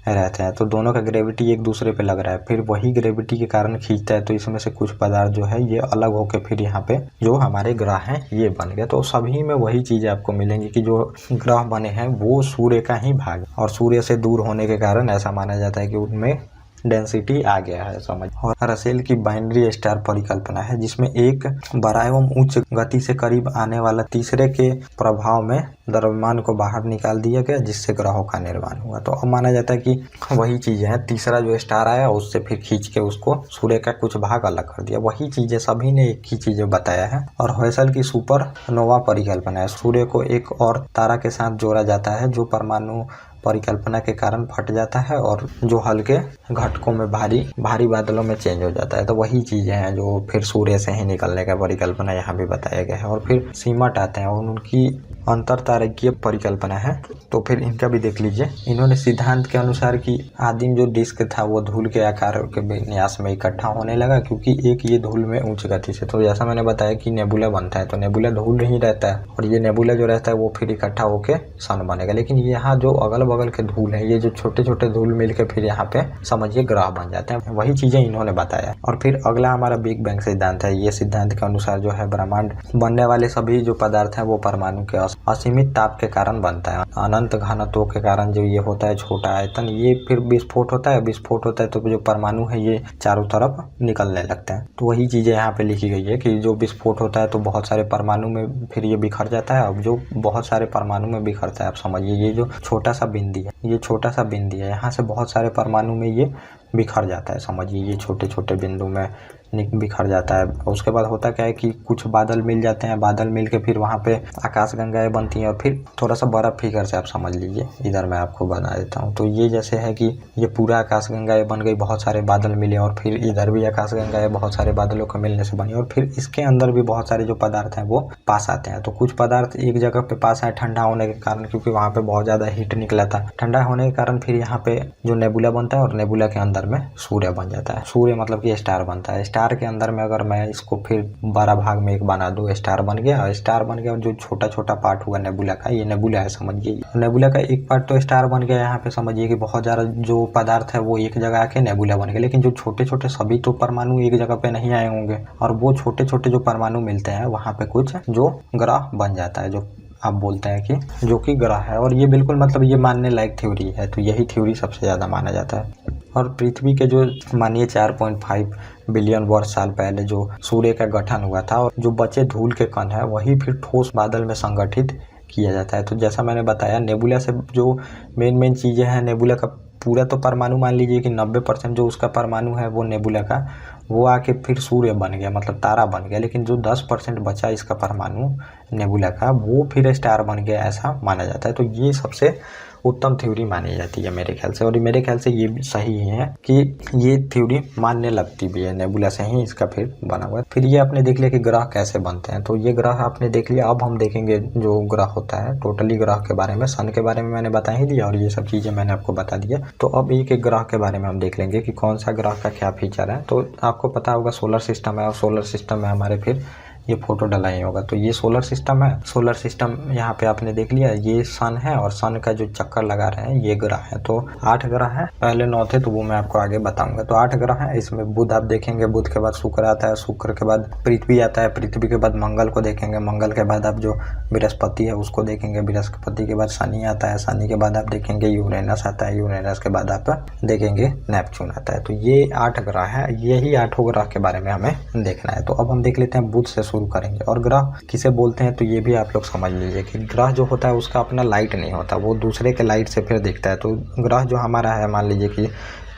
रहते हैं तो दोनों का ग्रेविटी एक दूसरे पे लग रहा है, फिर वही ग्रेविटी के कारण खींचता है। तो इसमें से कुछ पदार्थ जो है ये अलग होकर फिर यहाँ पे जो हमारे ग्रह हैं ये बन गए। तो सभी में वही चीज़ें आपको मिलेंगी कि जो ग्रह बने हैं वो सूर्य का ही भाग, और सूर्य से दूर होने के कारण ऐसा माना जाता है कि उनमें डेंसिटी आ गया है, समझ। और रसेल की बाइनरी स्टार परिकल्पना है जिसमें एक बड़ा एवं उच्च गति से करीब आने वाला तीसरे के प्रभाव में द्रव्यमान को बाहर निकाल दिया गया जिससे ग्रहों का निर्माण हुआ। तो अब माना जाता है कि वही चीजें हैं, तीसरा जो स्टार आया उससे फिर खींच के उसको सूर्य का कुछ भाग अलग कर दिया, वही चीजें सभी ने एक ही चीजें बताया है। और हॉयल की सुपर नोवा परिकल्पना है, सूर्य को एक और तारा के साथ जोड़ा जाता है जो परमाणु परिकल्पना के कारण फट जाता है और जो हल्के घटकों में भारी बादलों में चेंज हो जाता है। तो वही चीजें हैं जो फिर सूर्य से ही निकलने का परिकल्पना यहाँ भी बताया गया है। और फिर सीमट आते हैं और उनकी अंतर तारकीय परिकल्पना है। तो फिर इनका भी देख लीजिए। इन्होंने सिद्धांत के अनुसार कि आदिम जो डिस्क था वो धूल के आकार के विन्यास में इकट्ठा होने लगा क्योंकि एक ये धूल में उच्च गति से, तो जैसा मैंने बताया कि नेबुला बनता है तो नेबुला धूल ही रहता है और ये नेबुला जो रहता है वो फिर इकट्ठा होके सन बनेगा। लेकिन यहाँ जो अगल बगल के धूल है, ये जो छोटे छोटे धूल मिलकर फिर यहाँ पे समझिए ग्रह बन जाते हैं, वही चीजें इन्होंने बताया। और फिर अगला हमारा बिग बैंग सिद्धांत है। ये सिद्धांत के अनुसार जो है ब्रह्मांड बनने वाले सभी जो पदार्थ है वो परमाणु के असीमित ताप के कारण बनता है। अनंत घनत्व के कारण जो ये होता है छोटा आयतन, ये फिर विस्फोट होता है तो जो परमाणु है ये चारों तरफ निकलने लगते हैं। तो वही चीजें यहाँ पे लिखी गई है कि जो विस्फोट होता है तो बहुत सारे परमाणु में फिर ये बिखर जाता है। अब जो बहुत सारे परमाणु में बिखरता है, आप समझिए ये जो छोटा सा बिंदी है, ये छोटा सा बिंदी है, यहाँ से बहुत सारे परमाणु में ये बिखर जाता है। समझिए ये छोटे छोटे बिंदु में बिखर जाता है। उसके बाद होता क्या है कि कुछ बादल मिल जाते हैं, बादल मिल के फिर वहाँ पे आकाशगंगाएं बनती हैं और फिर थोड़ा सा बड़ा फिगर से आप समझ लीजिए। इधर मैं आपको बना देता हूँ। तो ये जैसे है कि ये पूरा आकाशगंगाएं बन गई, बहुत सारे बादल मिले और फिर इधर भी आकाशगंगाएं बहुत सारे बादलों के मिलने से बनी और फिर इसके अंदर भी बहुत सारे जो पदार्थ हैं वो पास आते हैं। तो कुछ पदार्थ एक जगह पे पास आए ठंडा होने के कारण, क्योंकि वहाँ पे बहुत ज़्यादा हीट निकला था। ठंडा होने के कारण फिर यहाँ पे जो नेबुला बनता है और नेबुला के अंदर में सूर्य बन जाता है। सूर्य मतलब कि स्टार बनता है। स्टार के अंदर में अगर मैं इसको फिर 12 भाग में एक बना दूँ, स्टार बन गया। स्टार बन गया और जो छोटा छोटा पार्ट हुआ नेबुला का, ये नेबुला है समझिए। नेबुला का एक पार्ट तो स्टार बन गया। यहाँ पे समझिए कि बहुत ज़्यादा जो पदार्थ है वो एक जगह आके नेबुला बन गया। लेकिन जो छोटे छोटे सभी तो परमाणु एक जगह पे नहीं आए होंगे और वो छोटे छोटे जो परमाणु मिलते हैं वहाँ पे कुछ जो ग्रह बन जाता है, जो आप बोलते हैं कि जो कि ग्रह है। और ये बिल्कुल मतलब ये मानने लायक थ्योरी है। तो यही थ्योरी सबसे ज़्यादा माना जाता है। और पृथ्वी के जो मानिए 4.5 बिलियन वर्ष साल पहले जो सूर्य का गठन हुआ था और जो बचे धूल के कण है वही फिर ठोस बादल में संगठित किया जाता है। तो जैसा मैंने बताया, नेबुला से जो मेन चीज़ें हैं, नेबुला का पूरा तो परमाणु मान लीजिए कि 90% जो उसका परमाणु है वो नेबुला का वो आके फिर सूर्य बन गया, मतलब तारा बन गया। लेकिन जो 10% बचा इसका परमाणु नेबुला का वो फिर स्टार बन गया, ऐसा माना जाता है। तो ये सबसे उत्तम थ्योरी मानी जाती है मेरे ख्याल से। और मेरे ख्याल से ये भी सही है कि ये थ्योरी मानने लगती भी है, नेबुला से ही इसका फिर बना हुआ है। फिर ये आपने देख लिया कि ग्रह कैसे बनते हैं। तो ये ग्रह आपने देख लिया। अब हम देखेंगे जो ग्रह होता है टोटली ग्रह के बारे में। सन के बारे में मैंने बता ही दिया और ये सब चीज़ें मैंने आपको बता दिया। तो अब एक एक ग्रह के बारे में हम देख लेंगे कि कौन सा ग्रह का क्या फीचर है। तो आपको पता होगा सोलर सिस्टम है और सोलर सिस्टम में हमारे फिर ये फोटो डला ही होगा। तो ये सोलर सिस्टम है। सोलर सिस्टम यहाँ पे आपने देख लिया, ये सन है और सन का जो चक्कर लगा रहे हैं ये ग्रह है। तो 8 ग्रह है, पहले 9 थे तो वो मैं आपको आगे बताऊंगा। तो 8 ग्रह है। इसमें बुध आप देखेंगे, बुध के बाद शुक्र आता है, शुक्र के बाद पृथ्वी आता है, पृथ्वी के बाद मंगल को देखेंगे, मंगल के बाद आप जो बृहस्पति है उसको देखेंगे, बृहस्पति के बाद शनि आता है, शनि के बाद आप देखेंगे यूरेनस आता है, यूरेनस के बाद आप देखेंगे नेपच्यून आता है। तो ये 8 ग्रह है। यही 8 ग्रह के बारे में हमें देखना है। तो अब हम देख लेते हैं बुध से शुरू करेंगे। और ग्रह किसे बोलते हैं तो ये भी आप लोग समझ लीजिए कि ग्रह जो होता है उसका अपना लाइट नहीं होता, वो दूसरे के लाइट से फिर दिखता है। तो ग्रह जो हमारा है, मान लीजिए कि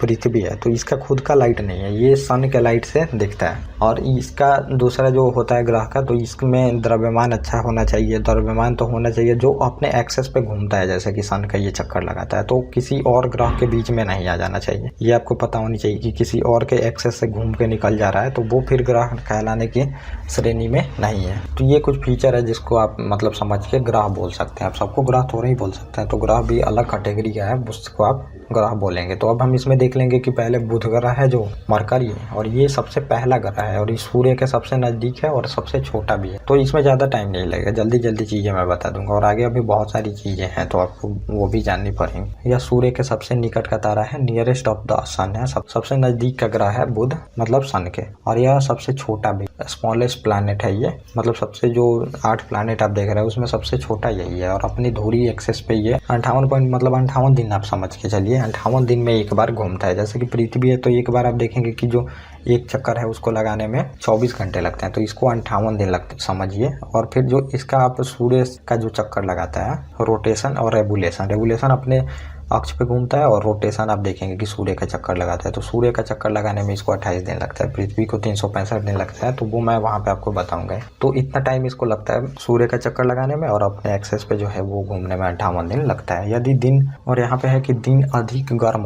पृथ्वी है, तो इसका खुद का लाइट नहीं है, ये सन के लाइट से दिखता है। और इसका दूसरा जो होता है ग्रह का, तो इसमें द्रव्यमान अच्छा होना चाहिए। द्रव्यमान तो होना चाहिए जो अपने एक्सेस पे घूमता है, जैसे कि सन का ये चक्कर लगाता है। तो किसी और ग्रह के बीच में नहीं आ जाना चाहिए। ये आपको पता होनी चाहिए कि किसी और के एक्सेस से घूम के निकल जा रहा है तो वो फिर ग्रह कहलाने की श्रेणी में नहीं है। तो ये कुछ फीचर है जिसको आप मतलब समझ के ग्रह बोल सकते हैं। आप सबको ग्रह थोड़ा ही बोल सकते हैं। तो ग्रह भी अलग कैटेगरी का है, उसको आप ग्रह बोलेंगे। तो अब हम इसमें देख लेंगे कि पहले बुध ग्रह है जो मरकरी है और ये सबसे पहला ग्रह है और इस सूर्य के सबसे नजदीक है और सबसे छोटा भी है। तो इसमें ज़्यादा टाइम नहीं लगेगा, जल्दी जल्दी चीज़ें मैं बता दूंगा। और आगे अभी बहुत सारी चीज़ें हैं तो आपको वो भी जाननी पड़ेंगी। यह सूर्य के सबसे निकट का तारा है, नियरेस्ट ऑफ द सन है, सबसे नजदीक का ग्रह है बुध, मतलब सन के। और यह सबसे छोटा भी, स्मॉलेस्ट प्लैनेट है ये, मतलब सबसे जो 8 प्लैनेट आप देख रहे हैं उसमें सबसे छोटा यही है। और अपनी धुरी एक्सेस पे ये 58 दिन आप समझ के चलिए, 58 दिन में एक बार घूमता है। जैसे कि पृथ्वी है तो एक बार आप देखेंगे कि जो एक चक्कर है उसको लगाने में 24 घंटे लगते हैं, तो इसको 58 दिन लगते समझिए। और फिर जो इसका आप सूर्य का जो चक्कर लगाता है, रोटेशन और रेगुलेशन अपने अक्ष पे घूमता है और रोटेशन आप देखेंगे कि सूर्य का चक्कर लगाता है। तो सूर्य का चक्कर लगाने में इसको 28 दिन लगता है, पृथ्वी को 365 दिन लगता है। तो वो मैं वहाँ पे आपको बताऊंगा। तो इतना टाइम इसको लगता है सूर्य का चक्कर लगाने में और अपने एक्सेस पे जो है वो घूमने में 58 दिन लगता है। यदि दिन, और यहाँ पे है कि दिन अधिक गर्म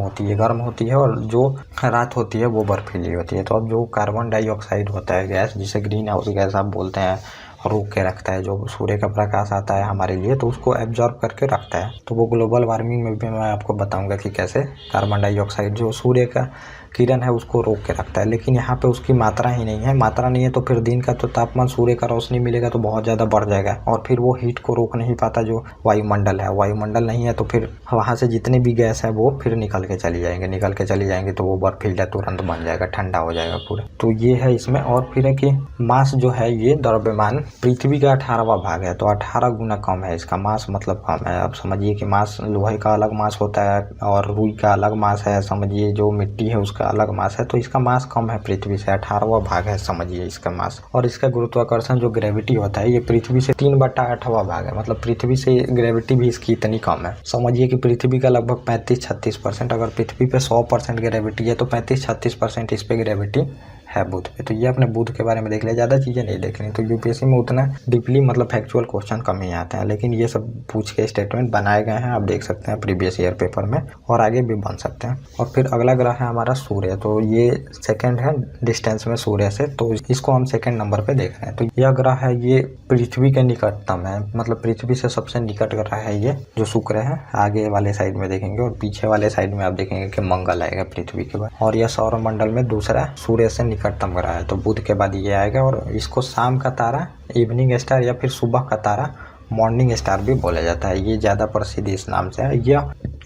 होती है और जो रात होती है वो बर्फीली होती है। तो अब जो कार्बन डाइऑक्साइड होता है गैस, जिसे ग्रीन हाउस गैस आप बोलते हैं, रोक के रखता है, जो सूर्य का प्रकाश आता है हमारे लिए तो उसको एब्जॉर्ब करके रखता है। तो वो ग्लोबल वार्मिंग में भी मैं आपको बताऊंगा कि कैसे कार्बन डाइऑक्साइड जो सूर्य का किरण है उसको रोक के रखता है। लेकिन यहाँ पे उसकी मात्रा ही नहीं है, मात्रा नहीं है तो फिर दिन का तो तापमान सूर्य का रोशनी मिलेगा तो बहुत ज़्यादा बढ़ जाएगा और फिर वो हीट को रोक नहीं पाता जो वायुमंडल है। वायुमंडल नहीं है तो फिर वहाँ से जितनी भी गैस है वो फिर निकल के चली जाएंगे तो वो बर्फीला तुरंत बन जाएगा, ठंडा हो जाएगा पूरा। तो ये है इसमें। और फिर है कि मास जो है, ये द्रव्यमान पृथ्वी का 18वां भाग है, तो 18 गुना कम है इसका मास, मतलब कम है। अब समझिए कि मास, लोहे का अलग मास होता है और रुई का अलग मास है, समझिए जो मिट्टी है उसका अलग मास है। तो इसका मास कम है पृथ्वी से, 18वां भाग है समझिए इसका मास। और इसका गुरुत्वाकर्षण जो ग्रेविटी होता है ये पृथ्वी से 3/8वां भाग है, मतलब पृथ्वी से ग्रेविटी भी इसकी इतनी कम है। समझिए कि पृथ्वी का लगभग 35-36%, अगर पृथ्वी पे 100% ग्रेविटी है तो 35-36% इस पे ग्रेविटी है बुध पे। तो ये अपने बुध के बारे में देख लिया, ज़्यादा चीज़ें नहीं देखनी। तो यूपीएससी में उतना डीपली मतलब फैक्चुअल क्वेश्चन कम ही आते हैं, लेकिन ये सब पूछ के स्टेटमेंट बनाए गए हैं, आप देख सकते हैं प्रीवियस ईयर पेपर में, और आगे भी बन सकते हैं। और फिर अगला ग्रह है हमारा सूर्य। तो ये सेकेंड है डिस्टेंस में सूर्य से, तो इसको हम सेकेंड नंबर पे देख रहे हैं। तो यह ग्रह है ये पृथ्वी के निकटतम है, मतलब पृथ्वी से सबसे निकट ग्रह है ये जो शुक्र है। आगे वाले साइड में देखेंगे और पीछे वाले साइड में आप देखेंगे कि मंगल आएगा पृथ्वी के बाद। और यह सौर मंडल में दूसरा सूर्य से निकटतम ग्रह है। तो बुध के बाद ये आएगा, और इसको शाम का तारा, इवनिंग स्टार या फिर सुबह का तारा, मॉर्निंग स्टार भी बोला जाता है। ये ज़्यादा प्रसिद्ध इस नाम से है।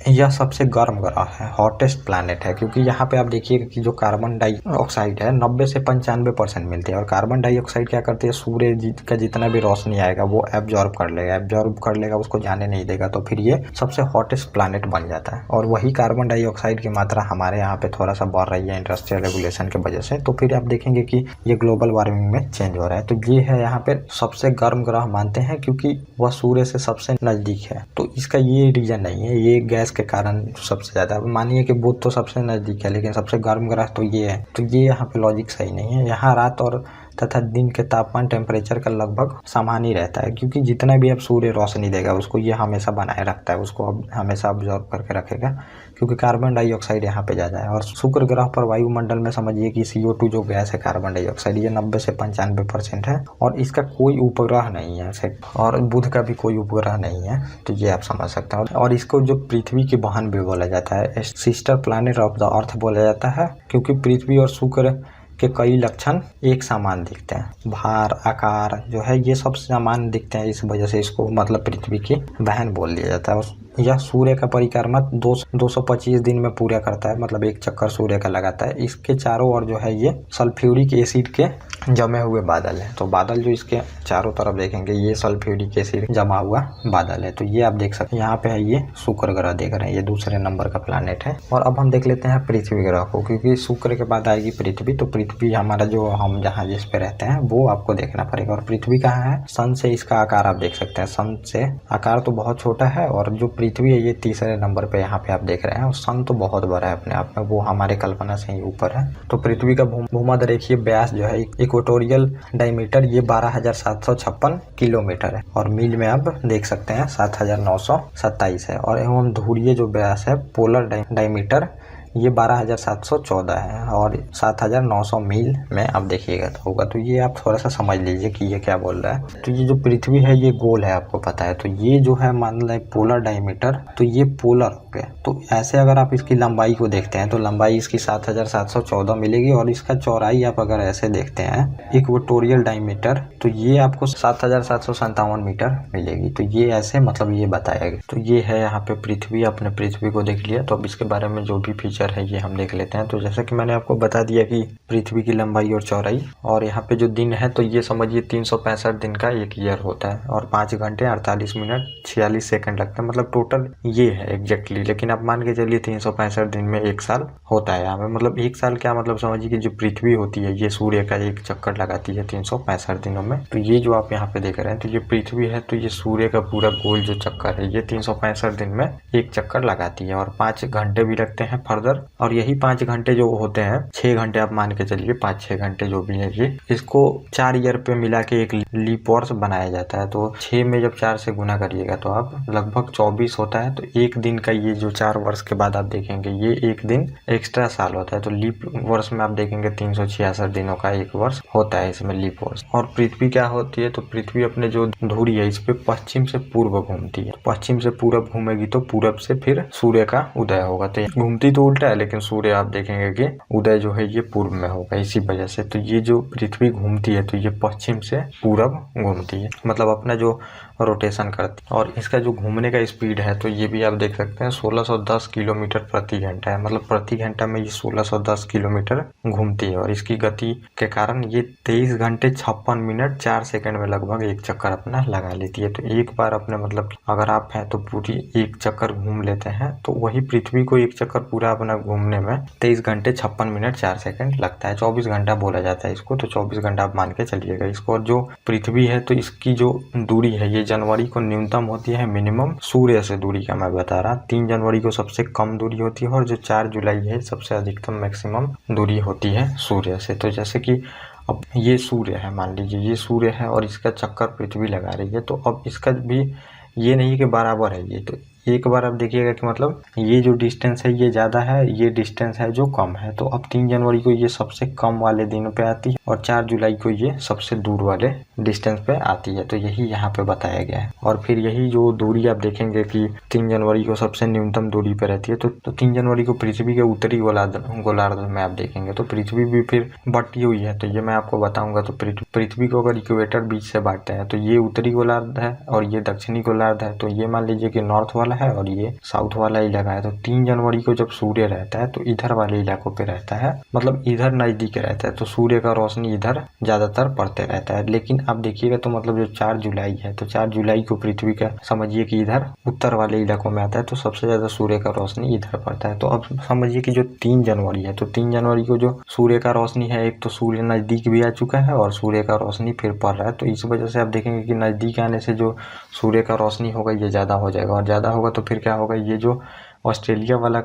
यह सबसे गर्म ग्रह है, हॉटेस्ट प्लैनेट है, क्योंकि यहाँ पे आप देखिएगा कि जो कार्बन डाइऑक्साइड है 90 से 95% मिलती है। और कार्बन डाइऑक्साइड क्या करती है, सूर्य का जितना भी रोशनी आएगा वो एब्जॉर्ब कर लेगा, उसको जाने नहीं देगा। तो फिर ये सबसे हॉटेस्ट प्लैनेट बन जाता है। और वही कार्बन डाइऑक्साइड की मात्रा हमारे यहाँ पे थोड़ा सा बढ़ रही है इंडस्ट्रियल रेगुलेशन की वजह से। तो फिर आप देखेंगे कि ये ग्लोबल वार्मिंग में चेंज हो रहा है। तो ये है यहाँ पे सबसे गर्म ग्रह मानते हैं, क्योंकि वह सूर्य से सबसे नजदीक है। तो इसका ये रीजन नहीं है, ये गैस के कारण सबसे ज्यादा। मानिए कि बुध तो सबसे नजदीक है, लेकिन सबसे गर्म ग्रह तो ये है। तो ये यहाँ पे लॉजिक सही नहीं है। यहाँ रात और तथा दिन के तापमान टेम्परेचर का लगभग समान ही रहता है, क्योंकि जितना भी अब सूर्य रोशनी देगा उसको ये हमेशा बनाए रखता है, उसको अब हमेशा ऑब्जॉर्व करके रखेगा, क्योंकि कार्बन डाइऑक्साइड यहाँ पे ज़्यादा है। और शुक्र ग्रह पर वायुमंडल में समझिए कि CO2 जो गैस है कार्बन डाइऑक्साइड, ये 90 से 95% है, और इसका कोई उपग्रह नहीं है, और बुध का भी कोई उपग्रह नहीं है। तो ये आप समझ सकते हैं। और इसको जो पृथ्वी की बहन भी बोला जाता है, sister planet of the earth बोला जाता है, क्योंकि पृथ्वी और शुक्र के कई लक्षण एक समान दिखते हैं। भार, आकार जो है ये सब समान दिखते हैं, इस वजह से इसको मतलब पृथ्वी की बहन बोल दिया जाता है। यह सूर्य का परिक्रमा 225 दिन में पूरा करता है, मतलब एक चक्कर सूर्य का लगाता है। इसके चारों ओर जो है ये सल्फ्यूरिक एसिड के जमे हुए बादल है। तो बादल जो इसके चारों तरफ देखेंगे ये सल्फ्यूरिक एसिड जमा हुआ बादल है। तो ये आप देख सकते हैं, यहाँ पे है ये शुक्र ग्रह देख रहे हैं, ये दूसरे नंबर का प्लैनेट है। और अब हम देख लेते हैं पृथ्वी ग्रह को, क्योंकि शुक्र के बाद आएगी पृथ्वी। तो पृथ्वी हमारा जो हम जहाँ जिस पे रहते हैं वो आपको देखना पड़ेगा। और पृथ्वी कहाँ है, सन से इसका आकार आप देख सकते हैं। सन से आकार तो बहुत छोटा है, और जो पृथ्वी है ये तीसरे नंबर पे यहाँ पे आप देख रहे हैं। और सन तो बहुत बड़ा है अपने आप में, वो हमारे कल्पना से ही ऊपर है। तो पृथ्वी का भूमध्य रेखीय व्यास जो है इक्वेटोरियल डायमीटर ये 12,756 किलोमीटर है, और मील में आप देख सकते हैं 7,927 है। और एवं ध्रुवीय जो व्यास है पोलर डायमीटर ये 12,714 है, और 7,900 मील में आप देखिएगा तो होगा। तो ये आप थोड़ा सा समझ लीजिए कि ये क्या बोल रहा है। तो ये जो पृथ्वी है ये गोल है, आपको पता है। तो ये जो है मान लें पोलर डायमीटर, तो ये पोलर हो गया। तो ऐसे अगर आप इसकी लंबाई को देखते हैं तो लंबाई इसकी 7,714 मिलेगी, और इसका चौड़ाई आप अगर ऐसे देखते हैं इक्वेटोरियल डायमीटर, तो ये आपको 7,757 मीटर मिलेगी। तो ये ऐसे मतलब ये बताया गया। तो ये है यहाँ पे पृथ्वी, अपने पृथ्वी को देख लिया। तो अब इसके बारे में जो भी फीचर है ये हम देख लेते हैं। तो जैसा कि मैंने आपको बता दिया कि पृथ्वी की लंबाई और चौड़ाई, और यहाँ पे जो दिन है तो ये समझिए 365 दिन का एक ईयर होता है, और 5 घंटे 48 मिनट 46 सेकंड लगता है, मतलब टोटल ये है एग्जैक्टली। लेकिन आप मान के चलिए 365 दिन में एक साल होता है यहाँ पे। मतलब एक साल क्या मतलब समझिए कि जो पृथ्वी होती है ये सूर्य का एक चक्कर लगाती है 365 दिनों में। तो ये जो आप यहाँ पे देख रहे हैं तो ये पृथ्वी है, तो ये सूर्य का पूरा गोल जो चक्कर है ये 365 दिन में एक चक्कर लगाती है, और 5 घंटे भी रखते हैं फर्दर। और यही 5 घंटे जो होते हैं, 6 घंटे आप मान के चलिए, 5-6 घंटे जो भी है ये, इसको 4 ईयर पे मिला के एक लीप वर्ष बनाया जाता है। तो 6 में जब 4 से गुना करिएगा तो आप लगभग 24 होता है। तो एक दिन का ये जो 4 वर्ष के बाद आप देखेंगे ये एक दिन एक्स्ट्रा साल होता है। तो लीप वर्ष में आप देखेंगे 366 दिनों का एक वर्ष होता है इसमें लीप वर्ष। और पृथ्वी क्या होती है, तो पृथ्वी अपने जो धुरी है इस पे पश्चिम से पूर्व घूमती है। पश्चिम से पूरब घूमेगी तो पूरब से फिर सूर्य का उदय होगा। तो घूमती तो उल्टा है, लेकिन सूर्य आप देखेंगे कि उदय जो है ये पूर्व में होगा, इसी वजह से। तो ये जो पृथ्वी घूमती है तो ये पश्चिम से पूरब घूमती है, मतलब अपना जो रोटेशन करती है। और इसका जो घूमने का स्पीड है तो ये भी आप देख सकते हैं 1610 किलोमीटर प्रति घंटा है, मतलब प्रति घंटा में ये 1610 किलोमीटर घूमती है। और इसकी गति के कारण ये 23 घंटे 56 मिनट 4 सेकंड में लगभग एक चक्कर अपना लगा लेती है। तो एक बार अपने मतलब अगर आप हैं तो पूरी एक चक्कर घूम लेते हैं, तो वही पृथ्वी को एक चक्कर पूरा अपना घूमने में 23 घंटे 56 मिनट 4 सेकंड लगता है। 24 घंटा बोला जाता है इसको, तो 24 घंटा आप मान के चलिएगा इसको। और जो पृथ्वी है तो इसकी जो दूरी है ये जनवरी को न्यूनतम होती है मिनिमम सूर्य से दूरी का मैं बता रहा। 3 जनवरी को सबसे कम दूरी होती है और जो 4 जुलाई है सबसे अधिकतम मैक्सिमम दूरी होती है सूर्य से। तो जैसे कि अब ये सूर्य है, मान लीजिए ये सूर्य है और इसका चक्कर पृथ्वी लगा रही है, तो अब इसका भी ये नहीं कि बराबर है, ये तो एक बार आप देखिएगा कि मतलब ये जो डिस्टेंस है ये ज़्यादा है, ये डिस्टेंस है जो कम है। तो अब 3 जनवरी को ये सबसे कम वाले दिनों पे आती है और 4 जुलाई को ये सबसे दूर वाले डिस्टेंस पे आती है। तो यही यहाँ पे बताया गया है। और फिर यही जो दूरी आप देखेंगे कि 3 जनवरी को सबसे न्यूनतम दूरी पे रहती है, तो 3 जनवरी को पृथ्वी के उत्तरी गोलार्ध में आप देखेंगे तो पृथ्वी भी फिर बटी हुई है। तो ये मैं आपको बताऊंगा। तो पृथ्वी को अगर इक्वेटर बीच से बांटते हैं तो ये उत्तरी गोलार्ध है और ये दक्षिणी गोलार्ध है। तो ये मान लीजिए कि नॉर्थ वाला है और ये साउथ वाला इलाका है। तो 3 जनवरी को जब सूर्य रहता है तो इधर वाले इलाकों पे रहता है, मतलब इधर नजदीक रहता है, तो सूर्य का रोशनी इधर ज्यादातर पड़ते रहता है। लेकिन आप देखिएगा तो मतलब जो 4 जुलाई है तो 4 जुलाई को पृथ्वी का समझिए कि इधर उत्तर वाले इलाकों में आता है, तो सबसे ज्यादा सूर्य का रोशनी इधर पड़ता है। तो अब समझिए कि जो 3 जनवरी है तो 3 जनवरी को जो सूर्य का रोशनी है, एक तो सूर्य नजदीक भी आ चुका है और सूर्य का रोशनी फिर पड़ रहा है। तो इस वजह से आप देखेंगे कि नजदीक आने से जो सूर्य का रोशनी होगा ये ज्यादा हो जाएगा और ज्यादा होगा तो फिर क्या होगा, ये जो ऑस्ट्रेलिया वाला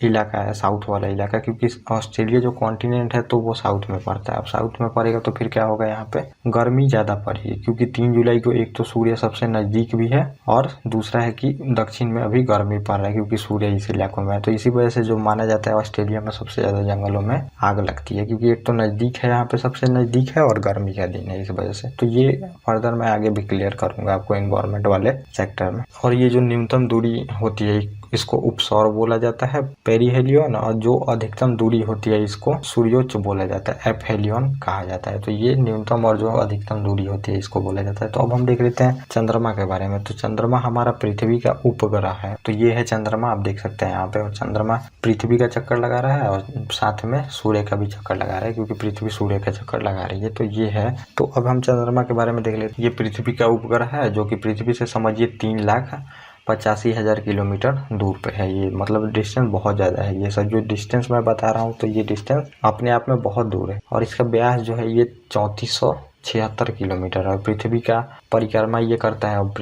इलाका है, साउथ वाला इलाका, क्योंकि ऑस्ट्रेलिया जो कॉन्टिनेंट है तो वो साउथ में पड़ता है। अब साउथ में पड़ेगा तो फिर क्या होगा, यहाँ पे गर्मी ज्यादा पड़ेगी, क्योंकि 3 जुलाई को एक तो सूर्य सबसे नजदीक भी है और दूसरा है कि दक्षिण में अभी गर्मी पड़ रहा है क्योंकि सूर्य इस इलाकों में है। तो इसी वजह से जो माना जाता है ऑस्ट्रेलिया में सबसे ज्यादा जंगलों में आग लगती है, क्योंकि एक तो नजदीक है, यहाँ पे सबसे नजदीक है और गर्मी का दिन है इस वजह से। तो ये फर्दर मैं आगे भी क्लियर करूंगा आपको एनवायरमेंट वाले सेक्टर में। और ये जो न्यूनतम दूरी होती है इसको उपसौर बोला जाता है, पेरिहेलियन, और जो अधिकतम दूरी होती है इसको सूर्योच्च बोला जाता है, एफहेलियन कहा जाता है। तो ये न्यूनतम और जो अधिकतम दूरी होती है इसको बोला जाता है। तो अब हम देख लेते हैं चंद्रमा के बारे में। तो चंद्रमा हमारा पृथ्वी का उपग्रह है। तो ये है चंद्रमा, आप देख सकते हैं यहाँ पे। और चंद्रमा पृथ्वी का चक्कर लगा रहा है और साथ में सूर्य का भी चक्कर लगा रहा है, क्योंकि पृथ्वी सूर्य का चक्कर लगा रही है। तो ये है। तो अब हम चंद्रमा के बारे में देख लेते हैं। ये पृथ्वी का उपग्रह है जो कि पृथ्वी से समझिए 3,85,000 किलोमीटर दूर पे है। ये मतलब डिस्टेंस बहुत ज़्यादा है। ये सब जो डिस्टेंस मैं बता रहा हूँ तो ये डिस्टेंस अपने आप में बहुत दूर है। और इसका व्यास जो है ये 3476 किलोमीटर है। पृथ्वी का परिक्रमा ये करता है। अब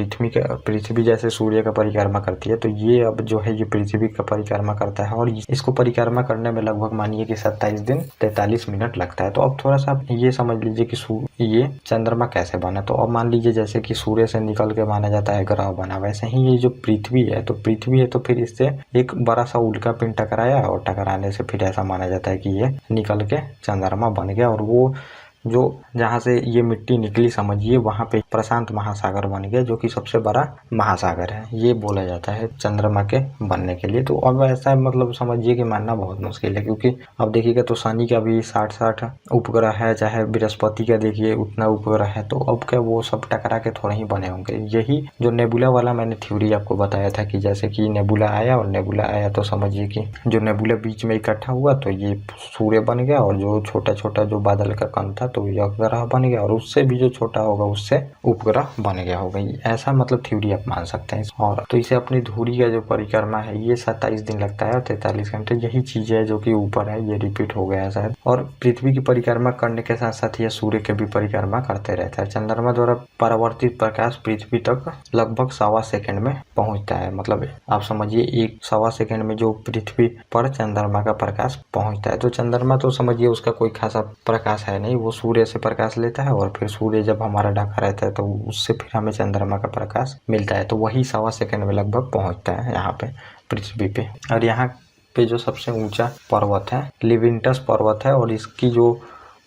पृथ्वी जैसे सूर्य का परिक्रमा करती है, तो ये अब जो है ये पृथ्वी का परिक्रमा करता है और इसको परिक्रमा करने में लगभग मानिए कि 27 दिन 43 मिनट लगता है। तो अब थोड़ा सा ये समझ लीजिए कि ये चंद्रमा कैसे बना। तो अब मान लीजिए जैसे कि सूर्य से निकल के माना जाता है ग्रह बना, वैसे ही ये जो पृथ्वी है तो फिर इससे एक बड़ा सा उल्का पिंड टकराया और टकराने से फिर ऐसा माना जाता है कि ये निकल के चंद्रमा बन गया। और वो जो जहाँ से ये मिट्टी निकली समझिए वहाँ पे प्रशांत महासागर बन गया, जो कि सबसे बड़ा महासागर है। ये बोला जाता है चंद्रमा के बनने के लिए। तो अब ऐसा मतलब समझिए कि मानना बहुत मुश्किल है, क्योंकि अब देखिएगा तो शनि का भी 60 उपग्रह है, चाहे बृहस्पति का देखिए उतना उपग्रह है। तो अब क्या वो सब टकरा के थोड़े ही बने होंगे। यही जो नेबुला वाला मैंने थ्योरी आपको बताया था कि जैसे कि नेबुला आया और नेबुला आया तो समझिए कि जो नेबुला बीच में इकट्ठा हुआ तो ये सूर्य बन गया, और जो छोटा छोटा जो बादल का कण था तो यह ग्रह बन गया, और उससे भी जो छोटा होगा उससे उपग्रह बन गया होगा। ऐसा मतलब थ्योरी आप मान सकते हैं। और तो इसे अपनी धुरी का जो परिक्रमा है ये 27 दिन लगता है और 43 घंटे। यही चीज है जो कि ऊपर है, ये रिपीट हो गया है शायद। और पृथ्वी की परिक्रमा करने के साथ साथ यह सूर्य के भी परिक्रमा करते रहता है। चंद्रमा द्वारा परावर्तित प्रकाश पृथ्वी तक लगभग 1.25 सेकंड में पहुंचता है। मतलब आप समझिए 1.25 सेकंड में जो पृथ्वी पर चंद्रमा का प्रकाश पहुंचता है। तो चंद्रमा तो समझिए उसका कोई खासा प्रकाश है नहीं, वो सूर्य से प्रकाश लेता है और फिर सूर्य जब हमारा ढका रहता है तो उससे फिर हमें चंद्रमा का प्रकाश मिलता है। तो वही 1.25 सेकंड में लगभग पहुंचता है यहाँ पे पृथ्वी पे। और यहाँ पे जो सबसे ऊंचा पर्वत है लिविंटस पर्वत है, और इसकी जो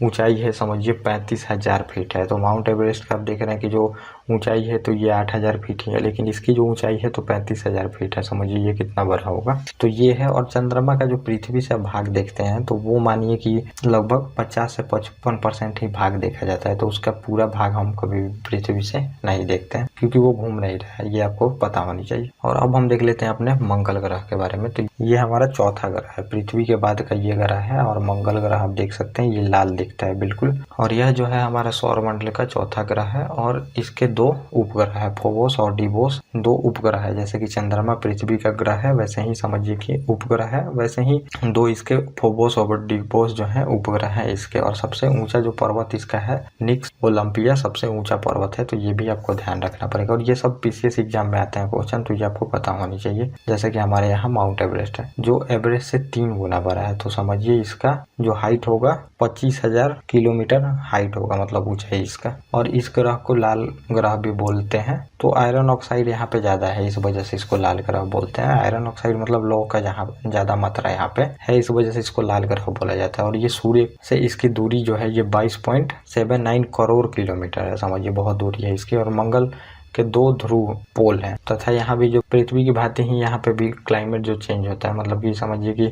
ऊंचाई है समझिए 35,000 फीट है। तो माउंट एवरेस्ट का आप देख रहे हैं कि जो ऊंचाई है तो ये 8,000 फीट ही है, लेकिन इसकी जो ऊंचाई है तो 35,000 फीट है। समझिए ये कितना बड़ा होगा। तो ये है। और चंद्रमा का जो पृथ्वी से भाग देखते हैं तो वो मानिए कि लगभग 50 से 55% ही भाग देखा जाता है। तो उसका पूरा भाग हम कभी पृथ्वी से नहीं देखते हैं, क्योंकि वो घूम नहीं रहा है, ये आपको पता होनी चाहिए। और अब हम देख लेते हैं अपने मंगल ग्रह के बारे में। तो ये हमारा चौथा ग्रह है, पृथ्वी के बाद का ये ग्रह है। और मंगल ग्रह आप देख सकते हैं ये लाल दिखता है बिल्कुल। और यह जो है हमारा सौर मंडल का चौथा ग्रह है। और इसके दो उपग्रह है, फोबोस और डिबोस, दो उपग्रह है। जैसे कि चंद्रमा पृथ्वी का ग्रह है, वैसे ही समझिए कि उपग्रह है, वैसे ही दो इसके फोबोस और डिबोस जो है उपग्रह है इसके। और सबसे ऊंचा जो पर्वत इसका है निक्स ओलंपिया, सबसे ऊंचा पर्वत है। तो ये भी आपको ध्यान रखना पड़ेगा। और ये सब पीसीएस एग्जाम में आते हैं क्वेश्चन, तो ये आपको पता होनी चाहिए। जैसे कि हमारे यहाँ माउंट एवरेस्ट है जो एवरेस्ट से 3 गुना बड़ा है, तो समझिए इसका जो हाइट होगा 25,000 किलोमीटर हाइट होगा, मतलब ऊंचाई इसका। और इस ग्रह को लाल ग्रह भी बोलते हैं। तो आयरन ऑक्साइड यहाँ पे ज्यादा है, इस वजह से इसको लाल ग्रह बोलते हैं। आयरन ऑक्साइड मतलब लोह का जहाँ ज्यादा मात्रा यहाँ पे है, इस वजह से इसको लाल ग्रह बोला जाता है। और ये सूर्य से इसकी दूरी जो है ये 22.79 करोड़ किलोमीटर है, समझिए बहुत दूरी है इसकी। और मंगल के 2 ध्रुव पोल हैं तथा यहाँ भी जो पृथ्वी की भांति ही यहाँ पे भी क्लाइमेट जो चेंज होता है, मतलब कि समझिए कि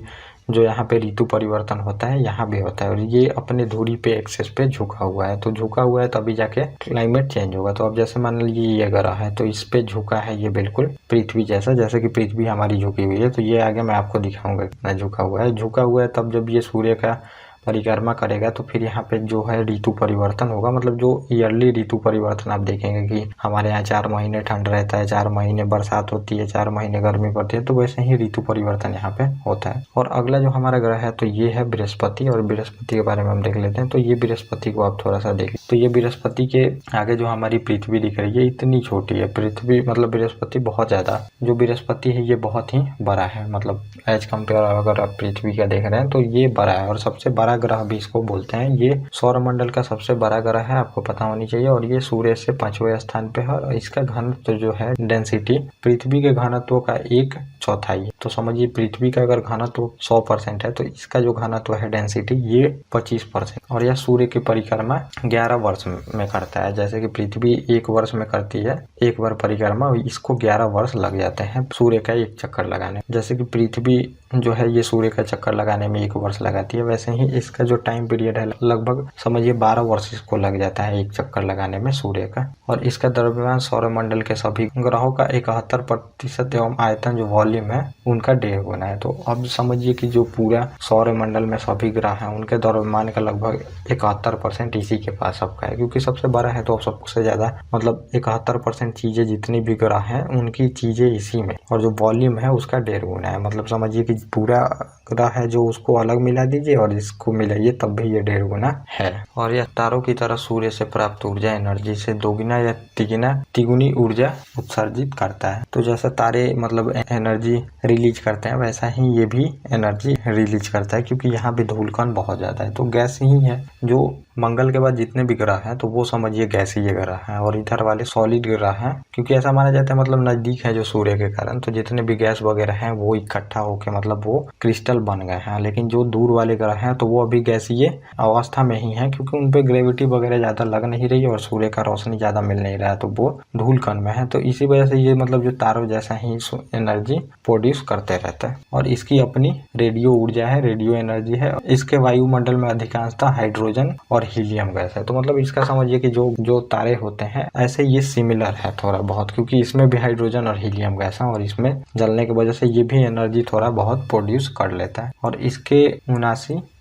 जो यहाँ पे ऋतु परिवर्तन होता है यहाँ भी होता है। और ये अपने धुरी पे एक्सेस पे झुका हुआ है, तो झुका हुआ है तभी जाके क्लाइमेट चेंज होगा। तो अब जैसे मान लीजिए ये ग्रह है तो इस पे झुका है ये बिल्कुल पृथ्वी जैसा, जैसे कि पृथ्वी हमारी झुकी हुई है। तो ये आगे मैं आपको दिखाऊंगा कितना झुका हुआ है। झुका हुआ है तब जब ये सूर्य का परिक्रमा करेगा तो फिर यहाँ पे जो है ऋतु परिवर्तन होगा, मतलब जो ईयरली ऋतु परिवर्तन आप देखेंगे कि हमारे यहाँ 4 महीने ठंड रहता है, 4 महीने बरसात होती है, 4 महीने गर्मी पड़ती है, तो वैसे ही ऋतु परिवर्तन यहाँ पे होता है। और अगला जो हमारा ग्रह है तो ये है बृहस्पति। और बृहस्पति के बारे में हम देख लेते हैं। तो ये बृहस्पति को आप थोड़ा सा देख, तो ये बृहस्पति के आगे जो हमारी पृथ्वी दिख रही है इतनी छोटी है पृथ्वी, मतलब बृहस्पति बहुत ज्यादा, जो बृहस्पति है ये बहुत ही बड़ा है, मतलब एज कम्पेयर अगर आप पृथ्वी का देख रहे हैं तो ये बड़ा है। और सबसे बड़ा ग्रह भी इसको बोलते हैं। ये सौरमंडल का सबसे बड़ा ग्रह है, आपको पता होनी चाहिए। और ये सूर्य से 5वें स्थान पे है। और इसका घनत्व जो है डेंसिटी पृथ्वी के घनत्व का 1/4 है। तो समझिए पृथ्वी का अगर घनत्व 100% है तो इसका जो घनत्व है डेंसिटी ये 25%। और यह सूर्य की परिक्रमा 11 वर्ष में करता है। जैसे कि पृथ्वी 1 वर्ष में करती है एक बार परिक्रमा, इसको 11 वर्ष लग जाते हैं सूर्य का एक चक्कर लगाने। जैसे कि पृथ्वी जो है ये सूर्य का चक्कर लगाने में 1 वर्ष लगाती है, वैसे ही इसका जो टाइम पीरियड है लगभग समझिए 12 वर्ष इसको लग जाता है एक चक्कर लगाने में सूर्य का। और इसका द्रव्यमान सौरमंडल के सभी ग्रहों का 71% एवं आयतन जो वॉल्यूम है उनका 1.5 गुना है। तो अब समझिए कि जो पूरा सौरमंडल में सभी ग्रह हैं उनके द्रव्यमान का लगभग 71% इसी के पास सबका है, क्योंकि सबसे बड़ा है तो सबसे ज्यादा मतलब 71% चीजें जितनी भी ग्रह हैं उनकी चीजें इसी में। और जो वॉल्यूम है उसका 1.5 गुना है, मतलब समझिए कि पूरा ग्रह है जो उसको अलग मिला दीजिए और इसको मिलाइए तब भी ये 1.5 गुना है। और यह तारों की तरह सूर्य से प्राप्त ऊर्जा एनर्जी से 2 गुना या तिगुनी ऊर्जा उत्सर्जित करता है। तो जैसा तारे मतलब एनर्जी रिलीज करते हैं वैसा ही ये भी एनर्जी रिलीज करता है, क्योंकि यहाँ भी धूलकण बहुत ज्यादा है। तो गैस ही है जो मंगल के बाद जितने भी ग्रह हैं तो वो समझिए गैसीय ग्रह हैं। और इधर वाले सॉलिड ग्रह हैं, क्योंकि ऐसा माना जाता है मतलब नजदीक है जो सूर्य के कारण, तो जितने भी गैस वगैरह हैं वो इकट्ठा होके मतलब वो क्रिस्टल बन गए हैं। लेकिन जो दूर वाले ग्रह हैं तो वो अभी गैसीय अवस्था में ही है, क्योंकि उनपे ग्रेविटी वगैरह ज्यादा लग नहीं रही और सूर्य का रोशनी ज्यादा मिल नहीं रहा है, तो वो धूलकण में है। तो इसी वजह से ये मतलब जो तारों जैसा ही एनर्जी प्रोड्यूस करते रहता है। और इसकी अपनी रेडियो ऊर्जा है, रेडियो एनर्जी है। इसके वायुमंडल में अधिकांशतः हाइड्रोजन और हीलियम गैस है। तो मतलब इसका समझिए कि जो तारे होते हैं ऐसे ये सिमिलर है थोड़ा बहुत, क्योंकि इसमें भी हाइड्रोजन और हीलियम गैस है और इसमें जलने की वजह से ये भी एनर्जी थोड़ा बहुत प्रोड्यूस कर लेता है। और इसके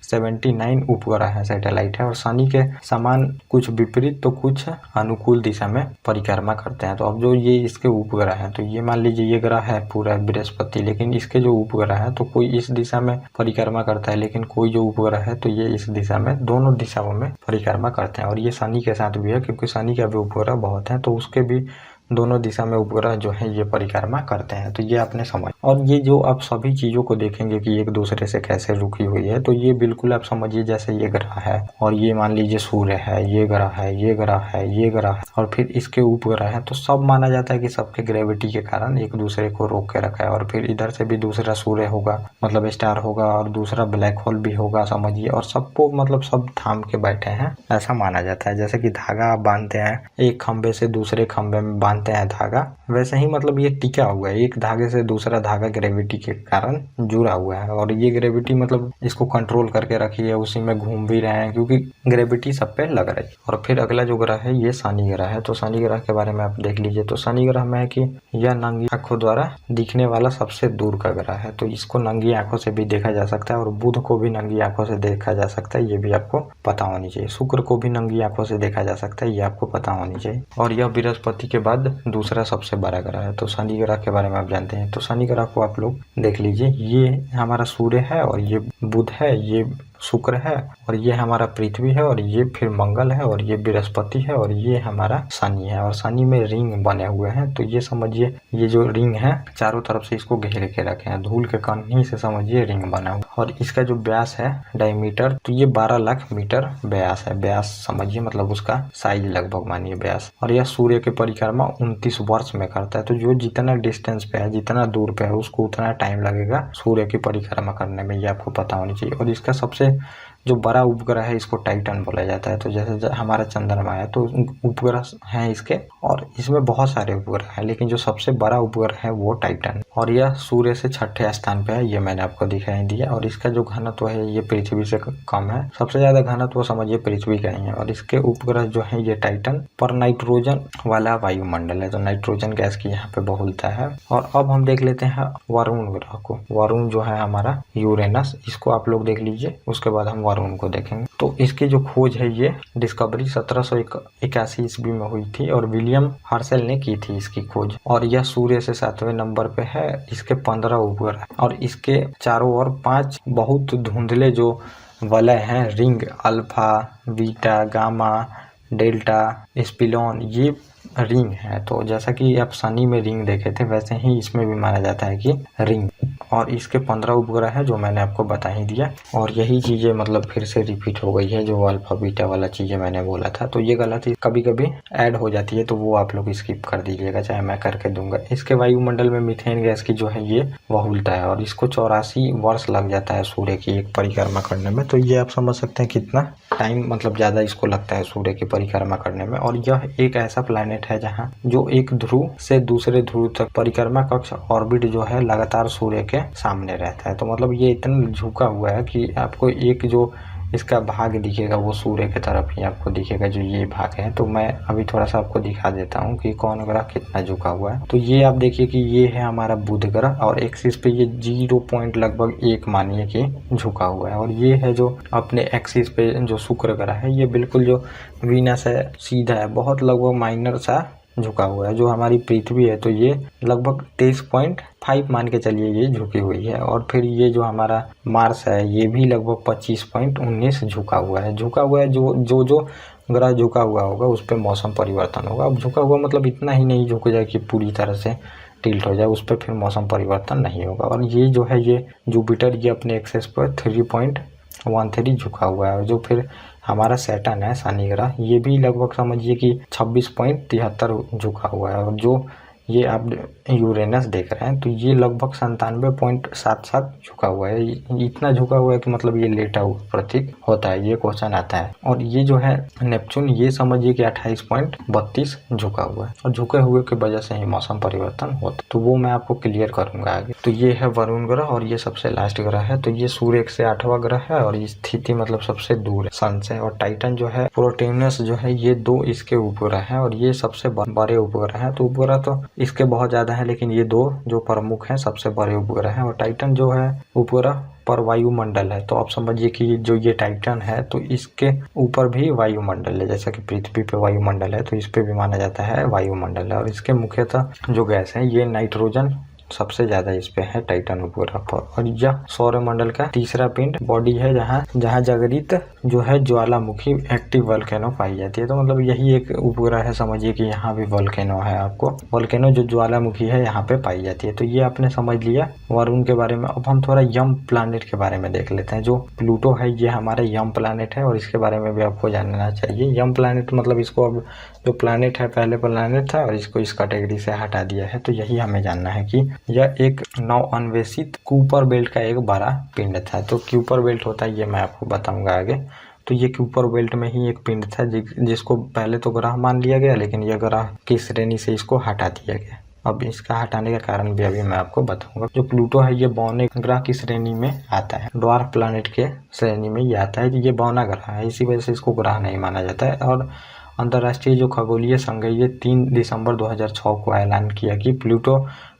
79 उपग्रह है, सैटेलाइट है। और शनि के समान कुछ विपरीत तो कुछ अनुकूल दिशा में परिक्रमा करते हैं। तो अब जो ये इसके उपग्रह हैं तो ये मान लीजिए ये ग्रह है पूरा बृहस्पति, लेकिन इसके जो उपग्रह है तो कोई इस दिशा में परिक्रमा करता है, लेकिन कोई जो उपग्रह है तो ये इस दिशा में, दोनों दिशाओं में परिक्रमा करते हैं। और ये शनि के साथ भी है, क्योंकि शनि का भी उपग्रह बहुत है तो उसके भी दोनों दिशा में उपग्रह जो है ये परिक्रमा करते हैं। तो ये आपने समझ। और ये जो आप सभी चीजों को देखेंगे कि एक दूसरे से कैसे रुकी हुई है, तो ये बिल्कुल आप समझिए जैसे ये ग्रह है और ये मान लीजिए सूर्य है, ये ग्रह है, ये ग्रह है, ये ग्रह है और फिर इसके उपग्रह है। तो सब माना जाता है कि सबके ग्रेविटी के कारण एक दूसरे को रोक के रखा है। और फिर इधर से भी दूसरा सूर्य होगा, मतलब स्टार होगा, और दूसरा ब्लैक होल भी होगा समझिए, और सबको मतलब सब थाम के बैठे हैं ऐसा माना जाता है। जैसे कि धागा आप बांधते हैं एक खंभे से दूसरे खंभे में बांध मानते हैं धागा, वैसे ही मतलब ये टिका हुआ है, एक धागे से दूसरा धागा ग्रेविटी के कारण जुड़ा हुआ है और ये ग्रेविटी मतलब इसको कंट्रोल करके रखी है, उसी में घूम भी रहे हैं क्योंकि ग्रेविटी सब पे लग रही है। और फिर अगला जो ग्रह है ये शनि ग्रह है। तो शनि ग्रह के बारे में आप देख लीजिए। तो शनि ग्रह में है कि यह नंगी आंखों द्वारा दिखने वाला सबसे दूर का ग्रह है, तो इसको नंगी आंखों से भी देखा जा सकता है और बुध को भी नंगी आंखों से देखा जा सकता है, ये भी आपको पता होनी चाहिए। शुक्र को भी नंगी आंखों से देखा जा सकता है, ये आपको पता होनी चाहिए। और यह बृहस्पति के बाद दूसरा सबसे बड़ा ग्रह है। तो शनि ग्रह के बारे में आप जानते हैं। तो शनि ग्रह को आप लोग देख लीजिए, ये हमारा सूर्य है और ये बुध है, ये शुक्र है और ये हमारा पृथ्वी है और ये फिर मंगल है और ये बृहस्पति है और ये हमारा शनि है। और शनि में रिंग बने हुए हैं, तो ये समझिए ये जो रिंग है चारों तरफ से इसको घेर के रखे हैं, धूल के कण ही से समझिए रिंग बना हुआ। और इसका जो व्यास है डायमीटर, तो ये 12 लाख मीटर व्यास है। व्यास समझिए मतलब उसका साइज लगभग मानिए व्यास। और यह सूर्य की परिक्रमा 29 वर्ष में करता है। तो जो जितना डिस्टेंस पे है, जितना दूर पे है, उसको उतना टाइम लगेगा सूर्य की परिक्रमा करने में, ये आपको पता होनी चाहिए। और इसका सबसे जो बड़ा उपग्रह है इसको टाइटन बोला जाता है। तो जैसे हमारा चंद्रमा है तो उपग्रह हैं इसके, और इसमें बहुत सारे उपग्रह हैं, लेकिन जो सबसे बड़ा उपग्रह है वो टाइटन। और यह सूर्य से 6ठे स्थान पे है, ये मैंने आपको दिखाई दिया। और इसका जो घनत्व है ये पृथ्वी से कम है, सबसे ज्यादा घनत्व समझिए पृथ्वी का ही है। और इसके उपग्रह जो है ये टाइटन पर नाइट्रोजन वाला वायुमंडल है, तो नाइट्रोजन गैस की यहाँ पे बहुलता है। और अब हम देख लेते हैं वरुण ग्रह को। वरुण जो है हमारा यूरेनस, इसको आप लोग देख लीजिए, उसके बाद हम वरुण को देखेंगे। तो इसकी जो खोज है ये डिस्कवरी 1781 ईस्वी में हुई थी और विलियम हर्शेल ने की थी इसकी खोज। और यह सूर्य से 7वें नंबर पे है। इसके 15 उपग्रह और इसके चारों ओर 5 बहुत धुंधले जो वलय हैं, ring, alpha, beta, gamma, delta, epsilon, ये रिंग है। तो जैसा कि आप शनि में रिंग देखे थे, वैसे ही इसमें भी माना जाता है कि रिंग। और इसके 15 उपग्रह है जो मैंने आपको बता ही दिया। और यही चीजें मतलब फिर से रिपीट हो गई है, जो अल्फा बीटा वाला चीजें मैंने बोला था। तो ये गलती कभी कभी ऐड हो जाती है, तो वो आप लोग स्किप कर दीजिएगा, चाहे मैं करके दूंगा। इसके वायुमंडल में मीथेन गैस की जो है ये बहुलता है और इसको 84 वर्ष लग जाता है सूर्य की एक परिक्रमा करने में। तो ये आप समझ सकते हैं कितना टाइम मतलब ज्यादा इसको लगता है सूर्य की परिक्रमा करने में। और यह एक ऐसा प्लैनेट है जहाँ जो एक ध्रुव से दूसरे ध्रुव तक परिक्रमा कक्ष ऑर्बिट जो है लगातार सूर्य के सामने रहता है। तो मतलब ये इतना झुका हुआ है कि आपको एक जो इसका भाग दिखेगा वो सूर्य की तरफ ही आपको दिखेगा, जो ये भाग है। तो मैं अभी थोड़ा सा आपको दिखा देता हूँ कि कौन ग्रह कितना झुका हुआ है। तो ये आप देखिए कि ये है हमारा बुध ग्रह और एक्सिस पे ये 0 पॉइंट लगभग 1 मानिए कि झुका हुआ है। और ये है जो अपने एक्सिस पे जो शुक्र ग्रह है, ये बिल्कुल जो वीनस है सीधा है, बहुत लगभग माइनर सा झुका हुआ है। जो हमारी पृथ्वी है तो ये लगभग 23.5 मान के चलिए ये झुकी हुई है। और फिर ये जो हमारा मार्स है ये भी लगभग 25.19 झुका हुआ है। झुका हुआ है जो ग्रह झुका हुआ होगा उस पर मौसम परिवर्तन होगा। अब झुका हुआ मतलब इतना ही नहीं झुक जाए कि पूरी तरह से टिल्ट हो जाए, उस पर फिर मौसम परिवर्तन नहीं होगा। और ये जो है ये जुपिटर ये अपने एक्सेस पर 3.13 झुका हुआ है। और जो फिर हमारा सैटर्न है शनि ग्रह, ये भी लगभग समझिए कि 26.73 झुका हुआ है। और जो ये आप यूरेनस देख रहे हैं तो ये लगभग 97.77 झुका हुआ है। इतना झुका हुआ है कि मतलब ये लेटा हुआ प्रतीक होता है, ये क्वेश्चन आता है। और ये जो है नेपच्यून, ये समझिए कि 28.32 झुका हुआ है। और झुके हुए की वजह से ही मौसम परिवर्तन होता है, तो वो मैं आपको क्लियर करूंगा आगे। तो ये है वरुण ग्रह और ये सबसे लास्ट ग्रह है। तो ये सूर्य से 8वां ग्रह है और स्थिति मतलब सबसे दूर है सन से। और टाइटन जो है, प्रोटेनस जो है, ये 2 इसके उपग्रह है और ये सबसे बड़े उपग्रह है। तो उपग्रह तो इसके बहुत ज्यादा है, लेकिन ये 2 जो प्रमुख हैं सबसे बड़े उपग्रह हैं। और टाइटन जो है उपग्रह पर वायुमंडल है। तो आप समझिए कि जो ये टाइटन है तो इसके ऊपर भी वायुमंडल है, जैसा कि पृथ्वी पे वायुमंडल है तो इस पे भी माना जाता है वायुमंडल है। और इसके मुख्यतः जो गैस है ये नाइट्रोजन सबसे ज्यादा इस पे है टाइटन उपग्रह पर। और यह सौरमंडल का तीसरा पिंड बॉडी है जहाँ जागृत जो है ज्वालामुखी एक्टिव वोल्केनो पाई जाती है। तो मतलब यही एक उपग्रह है, समझिए कि यहाँ भी वोल्केनो है, आपको वोल्केनो जो ज्वालामुखी है यहाँ पे पाई जाती है। तो ये आपने समझ लिया वरुण के बारे में। अब हम थोड़ा यम प्लैनेट के बारे में देख लेते हैं। जो प्लूटो है ये हमारा यम प्लैनेट है और इसके बारे में भी आपको जानना चाहिए। यम प्लैनेट मतलब इसको अब जो प्लैनेट है पहले प्लैनेट था और इसको इस कैटेगरी से हटा दिया है। तो यही हमें जानना है कि यह एक नव अन्वेषित कुपर बेल्ट का एक बड़ा पिंड था। तो कुपर बेल्ट होता है ये मैं आपको बताऊंगा आगे। तो ये कुपर बेल्ट में ही एक पिंड था जिसको पहले तो ग्रह मान लिया गया, लेकिन यह ग्रह की श्रेणी से इसको हटा दिया गया। अब इसका हटाने का कारण भी अभी मैं आपको बताऊंगा। जो प्लूटो है ये बौने ग्रह की श्रेणी में आता है, ड्वार्फ प्लैनेट के श्रेणी में ये आता है। ये बौना ग्रह है, इसी वजह से इसको ग्रह नहीं माना जाता है। और अंतर्राष्ट्रीय जो खगोलीय संघ है ये 3 दिसंबर 2006 को ऐलान किया कि प्लूटो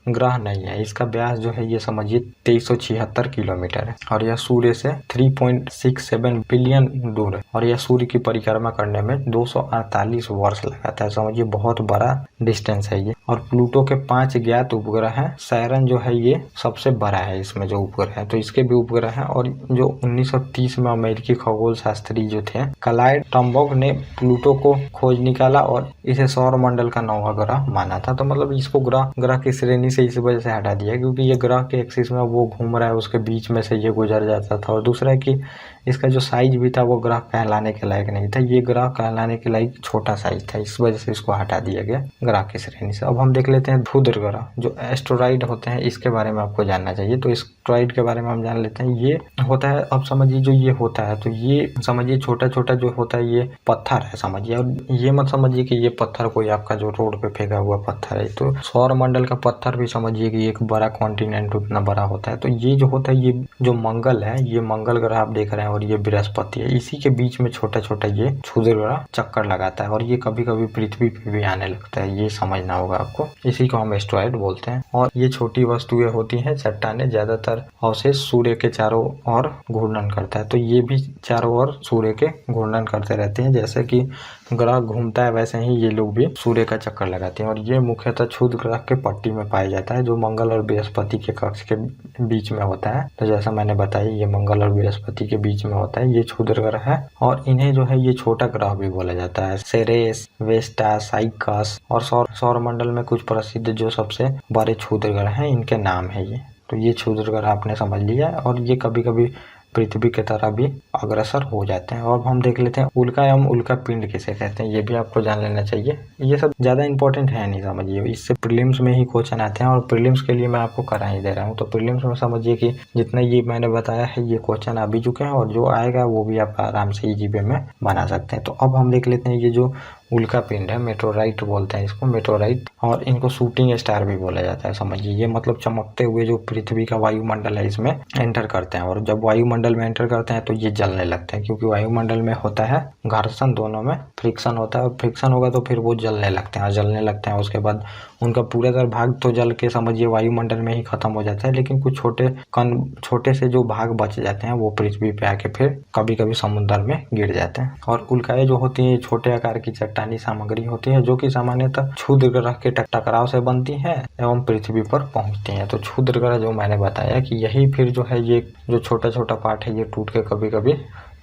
ग्रह नहीं है। इसका व्यास जो है ये समझिए 2376 किलोमीटर है और यह सूर्य से 3.67 बिलियन दूर है और यह सूर्य की परिक्रमा करने में 248 वर्ष लगाता है। समझिए बहुत बड़ा डिस्टेंस है ये। और प्लूटो के 5 ज्ञात उपग्रह हैं। सैरन जो है ये सबसे बड़ा है इसमें जो उपग्रह है, तो इसके भी उपग्रह हैं। और जो 1930 में अमेरिकी खगोल शास्त्री जो थे क्लाइड टम्बाउग ने प्लूटो को खोज निकाला और इसे सौर मंडल का 9वां ग्रह माना था। तो मतलब इसको ग्रह की श्रेणी से इस वजह से हटा दिया क्योंकि ये ग्रह के एक्सिस में वो घूम रहा है, उसके बीच में से ये गुजर जाता था। और दूसरा है कि इसका जो साइज भी था वो ग्रह कहलाने के लायक नहीं था, ये ग्रह कहलाने के लायक छोटा साइज था, इस वजह से इसको हटा दिया गया ग्रह की श्रेणी से। अब हम देख लेते हैं क्षुद्र ग्रह जो एस्टेरॉइड होते हैं, इसके बारे में आपको जानना चाहिए। तो एस्टेरॉइड के बारे में हम जान लेते हैं। ये होता है, अब समझिए जो ये होता है तो ये समझिए छोटा छोटा जो होता है ये पत्थर है समझिए। और ये मत समझिए कि ये पत्थर कोई आपका जो रोड पे फेंका हुआ पत्थर है। तो सौर मंडल का पत्थर भी समझिए कि एक बड़ा कॉन्टिनेंट उतना बड़ा होता है। तो ये जो होता है ये जो मंगल है, ये मंगल ग्रह आप देख रहे हैं और ये बृहस्पति है, इसी के बीच में छोटा छोटा ये क्षुद्र ग्रह चक्कर लगाता है और ये कभी कभी पृथ्वी पे भी आने लगता है, ये समझना होगा आपको। इसी को हम एस्टेरॉइड बोलते हैं। और ये छोटी वस्तुएं होती हैं, चट्टानें, ज्यादातर अवशेष सूर्य के चारों ओर घूर्णन करता है। तो ये भी चारों ओर सूर्य के घूर्णन करते रहते हैं, जैसे कि ग्रह घूमता है वैसे ही ये लोग भी सूर्य का चक्कर लगाते हैं। और ये मुख्यतः क्षुद्र ग्रह के पट्टी में पाया जाता है जो मंगल और बृहस्पति के कक्ष के बीच में होता है। तो जैसा मैंने बताया ये मंगल और बृहस्पति के बीच में होता है, ये क्षुद्र ग्रह है। और इन्हें जो है ये छोटा ग्रह भी बोला जाता है, सेरेस, वेस्टा, साइकस। और सौर मंडल में कुछ प्रसिद्ध जो सबसे बड़े क्षुद्र ग्रह हैं इनके नाम है ये। तो ये क्षुद्र ग्रह आपने समझ लिया और ये कभी कभी पृथ्वी की तरह भी अग्रसर हो जाते हैं। और हम देख लेते हैं उल्का एवं उल्का पिंड किसे कहते हैं, ये भी आपको जान लेना चाहिए। ये सब ज्यादा इंपॉर्टेंट है नहीं समझिए, इससे प्रीलिम्स में ही क्वेश्चन आते हैं और प्रीलिम्स के लिए मैं आपको करा ही दे रहा हूँ। तो प्रीलिम्स में समझिए कि जितना ये मैंने बताया है ये क्वेश्चन आ भी चुके हैं और जो आएगा वो भी आप आराम से ईजी वे में बना सकते हैं। तो अब हम देख लेते हैं ये जो उल्का पिंड है, मेटेओराइट बोलते हैं इसको, मेटेओराइट। और इनको शूटिंग स्टार भी बोला जाता है समझिए। ये मतलब चमकते हुए जो पृथ्वी का वायुमंडल है इसमें एंटर करते हैं और जब वायुमंडल में एंटर करते हैं तो ये जलने लगते हैं क्योंकि वायुमंडल में होता है घर्षण, दोनों में फ्रिक्शन होता है और फ्रिक्शन होगा तो फिर वो जलने लगते हैं और जलने लगते हैं उसके बाद उनका पूरा भाग तो जल के समझिए वायुमंडल में ही खत्म हो जाता है, लेकिन कुछ छोटे से जो भाग बच जाते हैं वो पृथ्वी पे आके फिर कभी कभी समुद्र में गिर जाते हैं। और उल्काएं जो होती है छोटे आकार की चट्टानी सामग्री होती है जो कि सामान्यतः क्षुद्र ग्रह के टकराव से बनती है एवं पृथ्वी पर पहुंचती है। तो क्षुद्र ग्रह जो मैंने बताया कि यही फिर जो है ये जो छोटा छोटा पार्ट है ये टूट के कभी कभी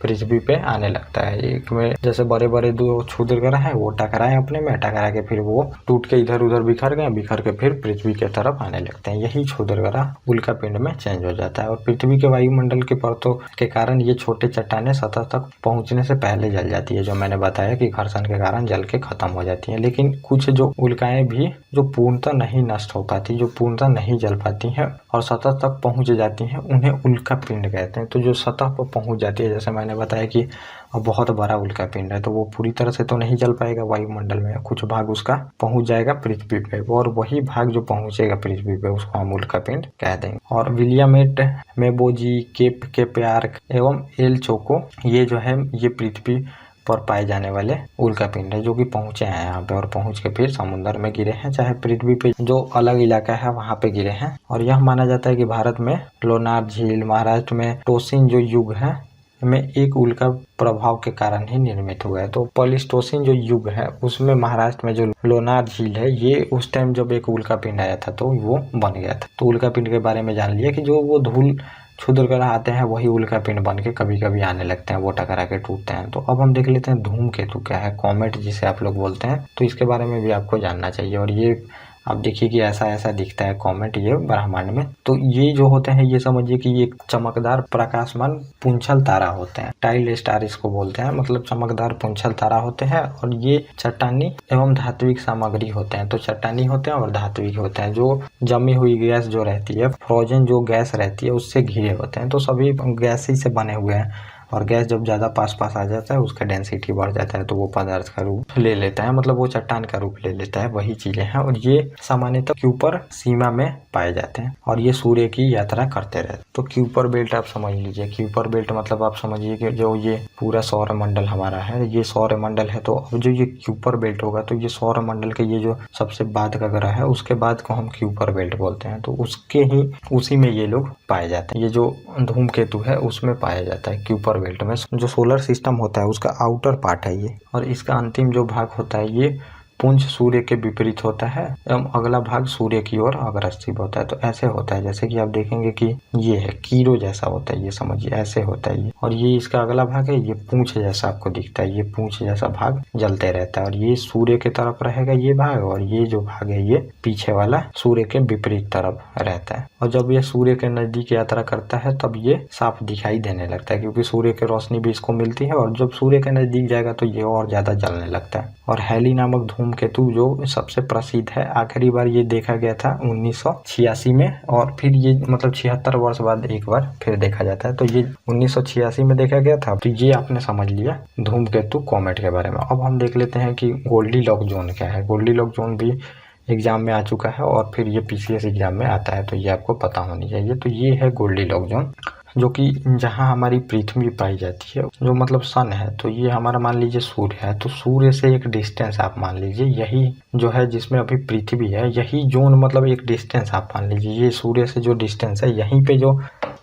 पृथ्वी पे आने लगता है। एक में जैसे बड़े बड़े दो क्षुद्र ग्रह हैं वो टकराए अपने में, टकरा के फिर वो टूट के इधर उधर बिखर गए, बिखर के फिर पृथ्वी के तरफ आने लगते हैं। यही क्षुद्र ग्रह उल्का पिंड में चेंज हो जाता है। और पृथ्वी के वायुमंडल के परतों के कारण ये छोटे चट्टानें सतह तक पहुंचने से पहले जल जाती है, जो मैंने बताया कि घर्षण के कारण जल के खत्म हो जाती है। लेकिन कुछ जो उल्काएं भी जो पूर्णतः नहीं नष्ट हो पाती, जो पूर्णतः नहीं जल पाती हैं और सतह तक पहुंच जाती हैं, उन्हें उल्का पिंड कहते हैं। तो जो सतह पर पहुंच जाती है, जैसे मैंने बताया कि बहुत बड़ा उल्का पिंड है तो वो पूरी तरह से तो नहीं जल पाएगा वायुमंडल में, कुछ भाग उसका पहुंच जाएगा पृथ्वी पे और वही भाग जो पहुंचेगा पृथ्वी पे उसको हम उल्का पिंड कह देंगे। और विलियमेट, मेबोजी, के प्यार्क एवं एल चोको ये जो है ये पृथ्वी पर पाए जाने वाले उल्का पिंड है जो कि पहुंचे हैं यहाँ पे और पहुंच के फिर समुद्र में गिरे हैं, चाहे पृथ्वी पे जो अलग इलाका है वहां पे गिरे हैं। और यह माना जाता है कि भारत में लोनार झील, महाराष्ट्र में टोसिन जो युग है में एक उल्का प्रभाव के कारण ही निर्मित हुआ है। तो प्लेस्टोसिन जो युग है उसमें महाराष्ट्र में जो लोनार झील है ये उस टाइम जब एक उल्का पिंड आया था तो वो बन गया था। तो उल्का पिंड के बारे में जान लिया कि जो वो धूल क्षुद्र ग्रह आते हैं वही उल्का पिंड बन के कभी कभी आने लगते हैं, वो टकरा के टूटते हैं। तो अब हम देख लेते हैं धूमकेतु क्या है, कॉमेट जिसे आप लोग बोलते हैं। तो इसके बारे में भी आपको जानना चाहिए। और ये आप देखिए कि ऐसा ऐसा दिखता है कॉमेट ये ब्रह्मांड में। तो ये जो होते हैं ये समझिए कि ये चमकदार प्रकाशमान पुंछल तारा होते हैं, टाइल स्टार इसको बोलते हैं, मतलब चमकदार पुंछल तारा होते हैं। और ये चट्टानी एवं धात्विक सामग्री होते हैं। तो चट्टानी होते हैं और धात्विक होते हैं, जो जमी हुई गैस जो रहती है, फ्रोजन जो गैस रहती है उससे घिरे होते हैं। तो सभी गैस ही से बने हुए हैं और गैस जब ज़्यादा पास पास आ जाता है उसका डेंसिटी बढ़ जाता है तो वो पदार्थ का रूप ले लेता है, मतलब वो चट्टान का रूप ले लेता है, वही चीज़ें हैं। और ये सामान्यतः क्यूपर सीमा में पाए जाते हैं और ये सूर्य की यात्रा करते रहते हैं। तो क्यूपर बेल्ट आप समझ लीजिए, क्यूपर बेल्ट मतलब आप समझिए कि जो ये पूरा सौर मंडल हमारा है, ये सौर मंडल है, तो अब जो ये क्यूपर बेल्ट होगा तो ये सौर मंडल के ये जो सबसे बाद का ग्रह है उसके बाद को हम क्यूपर बेल्ट बोलते हैं। तो उसके ही उसी में ये लोग पाए जाते हैं। ये जो धूमकेतु है उसमें पाया जाता है क्यूपर बेल्ट में। जो सोलर सिस्टम होता है उसका आउटर पार्ट है ये, और इसका अंतिम जो भाग होता है ये पुंज सूर्य के विपरीत होता है एवं अगला भाग सूर्य की ओर अग्रसर होता है। तो ऐसे होता है, जैसे कि आप देखेंगे कि ये है कीरो जैसा होता है, ये समझिए ऐसे होता है ये, और ये इसका अगला भाग है, ये पूंछ जैसा आपको दिखता है, ये पूंछ जैसा भाग जलते रहता है और ये सूर्य की तरफ रहेगा ये भाग, और ये जो भाग है ये पीछे वाला सूर्य के विपरीत तरफ रहता है। और जब ये सूर्य के नजदीक यात्रा करता है तब ये साफ दिखाई देने लगता है, क्योंकि सूर्य की रोशनी भी इसको मिलती है, और जब सूर्य के नजदीक जाएगा तो ये और ज्यादा जलने लगता है। और हैली नामक धूमकेतु जो सबसे प्रसिद्ध है, आखिरी बार ये देखा गया था 1986 में, और फिर ये मतलब 76 वर्ष बाद एक बार फिर देखा जाता है। तो ये 1986 में देखा गया था। तो ये आपने समझ लिया धूमकेतु कॉमेट के बारे में। अब हम देख लेते हैं कि गोल्डीलॉक जोन क्या है। गोल्डीलॉक जोन भी एग्जाम में आ चुका है और फिर ये पीसीएस एग्जाम में आता है, तो ये आपको पता होनी चाहिए। तो ये है गोल्डीलॉक जोन, जो कि जहाँ हमारी पृथ्वी पाई जाती है, जो मतलब सन है, तो ये हमारा मान लीजिए सूर्य है, तो सूर्य से एक डिस्टेंस आप मान लीजिए, यही जो है जिसमें अभी पृथ्वी है, यही जोन मतलब एक डिस्टेंस आप मान लीजिए, ये सूर्य से जो डिस्टेंस है, यहीं पे जो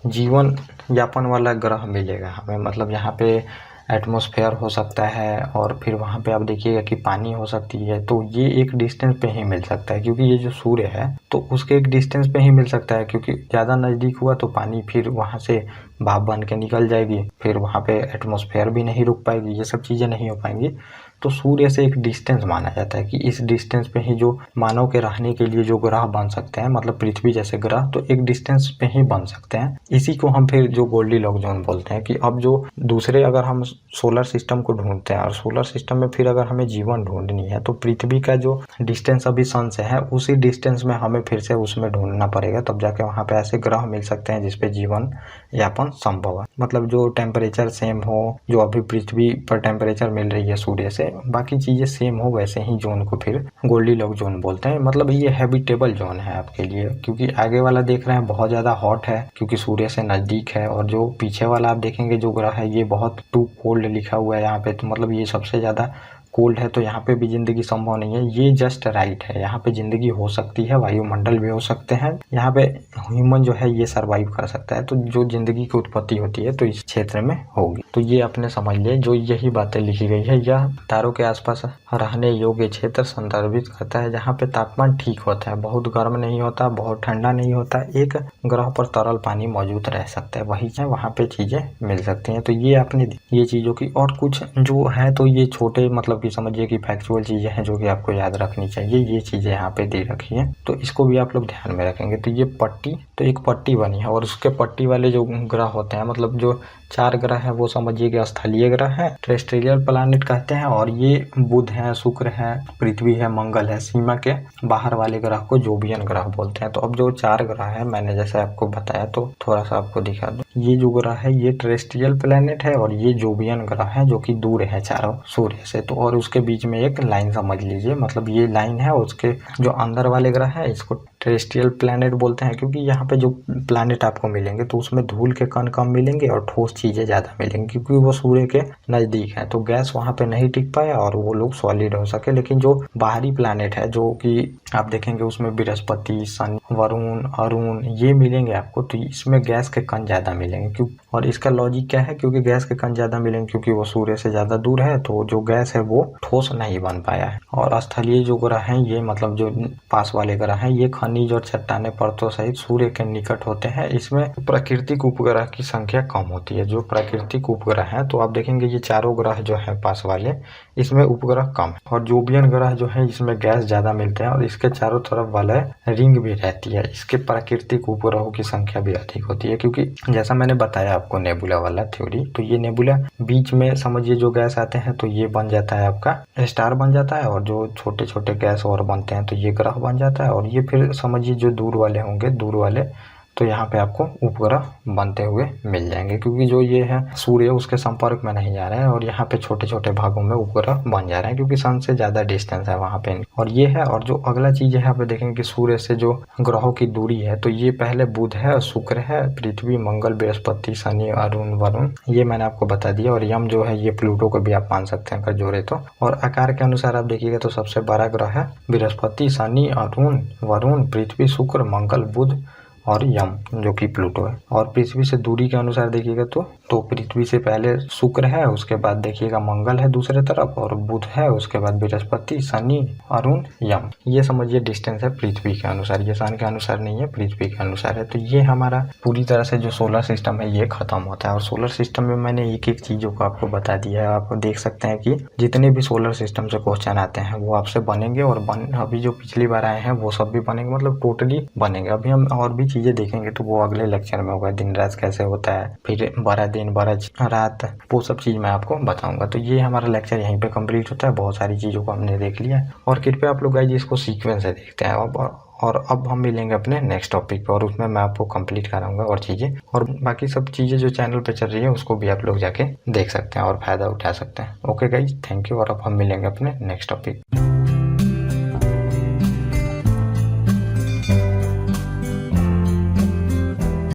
जीवन यापन वाला ग्रह मिलेगा हमें, मतलब यहाँ पे एटमॉस्फेयर हो सकता है और फिर वहाँ पे आप देखिएगा कि पानी हो सकती है। तो ये एक डिस्टेंस पे ही मिल सकता है, क्योंकि ये जो सूर्य है तो उसके एक डिस्टेंस पे ही मिल सकता है, क्योंकि ज़्यादा नज़दीक हुआ तो पानी फिर वहाँ से भाप बन के निकल जाएगी, फिर वहाँ पे एटमॉस्फेयर भी नहीं रुक पाएगी, ये सब चीज़ें नहीं हो पाएंगी। तो सूर्य से एक डिस्टेंस माना जाता है कि इस डिस्टेंस पे ही जो मानव के रहने के लिए जो ग्रह बन सकते हैं, मतलब पृथ्वी जैसे ग्रह, तो एक डिस्टेंस पे ही बन सकते हैं। इसी को हम फिर जो गोल्डीलॉक जोन बोलते हैं। कि अब जो दूसरे अगर हम सोलर सिस्टम को ढूंढते हैं और सोलर सिस्टम में फिर अगर हमें जीवन ढूंढनी है, तो पृथ्वी का जो डिस्टेंस अभी सन से है उसी डिस्टेंस में हमें फिर से उसमें ढूंढना पड़ेगा, तब जाके वहाँ पे ऐसे ग्रह मिल सकते हैं जिसपे जीवन यापन संभव है। मतलब जो टेम्परेचर सेम हो, जो अभी पृथ्वी पर टेम्परेचर मिल रही है सूर्य से, बाकी चीजें सेम हो, वैसे ही जोन को फिर गोल्डीलॉक जोन बोलते हैं। मतलब ये हैबिटेबल जोन है आपके लिए, क्योंकि आगे वाला देख रहे हैं बहुत ज्यादा हॉट है क्योंकि सूर्य से नजदीक है, और जो पीछे वाला आप देखेंगे जो ग्रह है ये बहुत टू कोल्ड लिखा हुआ है यहाँ पे, तो मतलब ये सबसे ज्यादा कोल्ड है, तो यहाँ पे भी जिंदगी संभव नहीं है। ये जस्ट राइट है, यहाँ पे जिंदगी हो सकती है, वायुमंडल भी हो सकते हैं, यहाँ पे ह्यूमन जो है ये सरवाइव कर सकता है। तो जो जिंदगी की उत्पत्ति होती है तो इस क्षेत्र में होगी। तो ये आपने समझ लिया, जो यही बातें लिखी गई है, यह तारों के आसपास रहने योग्य क्षेत्र संदर्भित करता है जहाँ पे तापमान ठीक होता है, बहुत गर्म नहीं होता, बहुत ठंडा नहीं होता, एक ग्रह पर तरल पानी मौजूद रह सकता है, वही है वहाँ पे चीजें मिल सकती हैं। तो ये आपने ये चीजों की, और कुछ जो है तो ये छोटे मतलब कि समझिए कि फैक्चुअल चीजें हैं जो कि आपको याद रखनी चाहिए। ये चीजें यहाँ पे दे रखी हैं, तो इसको भी आप लोग ध्यान में रखेंगे। तो ये पट्टी, तो एक पट्टी बनी है और उसके पट्टी वाले जो ग्रह होते हैं, मतलब जो 4 ग्रह है वो समझिए कि स्थलीय ग्रह है, टेरेस्ट्रियल प्लैनेट कहते हैं, और ये बुध है, शुक्र है, पृथ्वी है, मंगल है। सीमा के बाहर वाले ग्रह को जोबियन ग्रह बोलते हैं। तो अब जो 4 ग्रह है मैंने जैसे आपको बताया, तो थोड़ा सा आपको दिखा दूं। ये जो ग्रह है ये टेरेस्ट्रियल प्लैनेट है और ये जोबियन ग्रह है जो कि दूर है चारों सूर्य से। तो और उसके बीच में एक लाइन समझ लीजिए, मतलब ये लाइन है, उसके जो अंदर वाले ग्रह है इसको टेरेस्ट्रियल प्लैनेट बोलते हैं, क्योंकि यहाँ पे जो प्लैनेट आपको मिलेंगे तो उसमें धूल के कण कम मिलेंगे और ठोस चीजें ज्यादा मिलेंगी, क्योंकि वो सूर्य के नजदीक है, तो गैस वहाँ पे नहीं टिक पाया और वो लोग सॉलिड हो सके। लेकिन जो बाहरी प्लैनेट है जो कि आप देखेंगे उसमें बृहस्पति, शनि, वरुण, अरुण ये मिलेंगे आपको, तो इसमें गैस के कण ज्यादा मिलेंगे। क्यों? और इसका लॉजिक क्या है? क्योंकि गैस के कण ज्यादा मिलेंगे क्योंकि वो सूर्य से ज्यादा दूर है, तो जो गैस है वो ठोस नहीं बन पाया है। और स्थलीय जो ग्रह है ये मतलब जो पास वाले ग्रह है ये खनिज और चट्टाने परतों सहित सूर्य के निकट होते हैं। इसमें प्राकृतिक उपग्रह की संख्या कम होती है। जो प्राकृतिक उपग्रह है, तो आप देखेंगे ये चारों ग्रह जो है पास वाले, इसमें उपग्रह कम है। और जोबियन ग्रह जो है इसमें गैस ज्यादा मिलते हैं और इसके चारों तरफ वाले रिंग भी रहती है। इसके प्राकृतिक उपग्रहों की संख्या भी अधिक होती है, क्योंकि जैसा मैंने बताया आपको नेबुला वाला थ्योरी, तो ये नेबुला बीच में समझिए जो गैस आते हैं तो ये बन जाता है आपका स्टार बन जाता है, और जो छोटे छोटे गैस और बनते हैं तो ये ग्रह बन जाता है। और ये फिर समझिए जो दूर वाले होंगे, दूर वाले तो यहाँ पे आपको उपग्रह बनते हुए मिल जाएंगे, क्योंकि जो ये है सूर्य उसके संपर्क में नहीं जा रहे हैं और यहाँ पे छोटे छोटे भागों में उपग्रह बन जा रहे हैं, क्योंकि सन से ज्यादा डिस्टेंस है वहाँ पे। और ये है, और जो अगला चीज है यहाँ पे देखेंगे कि सूर्य से जो ग्रहों की दूरी है, तो ये पहले बुध है, शुक्र है, पृथ्वी, मंगल, बृहस्पति, शनि, अरुण, वरुण, ये मैंने आपको बता दिया। और यम जो है ये प्लूटो को भी आप मान सकते हैं अगर जोड़े तो। और आकार के अनुसार आप देखिएगा तो सबसे बड़ा ग्रह है बृहस्पति, शनि, अरुण, वरुण, पृथ्वी, शुक्र, मंगल, बुध और यम जो कि प्लूटो है। और पृथ्वी से दूरी के अनुसार देखिएगा तो पृथ्वी से पहले शुक्र है, उसके बाद देखिएगा मंगल है दूसरे तरफ, और बुध है, उसके बाद बृहस्पति, शनि, अरुण, यम। ये समझिए डिस्टेंस है पृथ्वी के अनुसार, ये सन के अनुसार नहीं है, पृथ्वी के अनुसार है। तो ये हमारा पूरी तरह से जो सोलर सिस्टम है ये खत्म होता है। और सोलर सिस्टम में मैंने एक एक चीजों को आपको बता दिया है। आप देख सकते हैं कि जितने भी सोलर सिस्टम से क्वेश्चन आते हैं वो आपसे बनेंगे, और अभी जो पिछली बार आए हैं वो सब भी बनेंगे, मतलब टोटली बनेंगे। अभी हम और भी चीजें देखेंगे तो वो अगले लेक्चर में होगा, दिन रात कैसे होता है, फिर 12 दिन 12 रात, वो सब चीज मैं आपको बताऊंगा। तो ये हमारा लेक्चर यहीं पे कंप्लीट होता है। बहुत सारी चीजों को हमने देख लिया है, और कृपया आप लोग गाइस इसको सीक्वेंस से देखते हैं। और अब हम मिलेंगे अपने नेक्स्ट टॉपिक पे, और उसमें मैं आपको कंप्लीट कराऊंगा और चीजें, और बाकी सब चीजें जो चैनल पे चल रही है उसको भी आप लोग जाके देख सकते हैं और फायदा उठा सकते हैं। ओके गाइस, थैंक यू, और अब हम मिलेंगे अपने नेक्स्ट टॉपिक।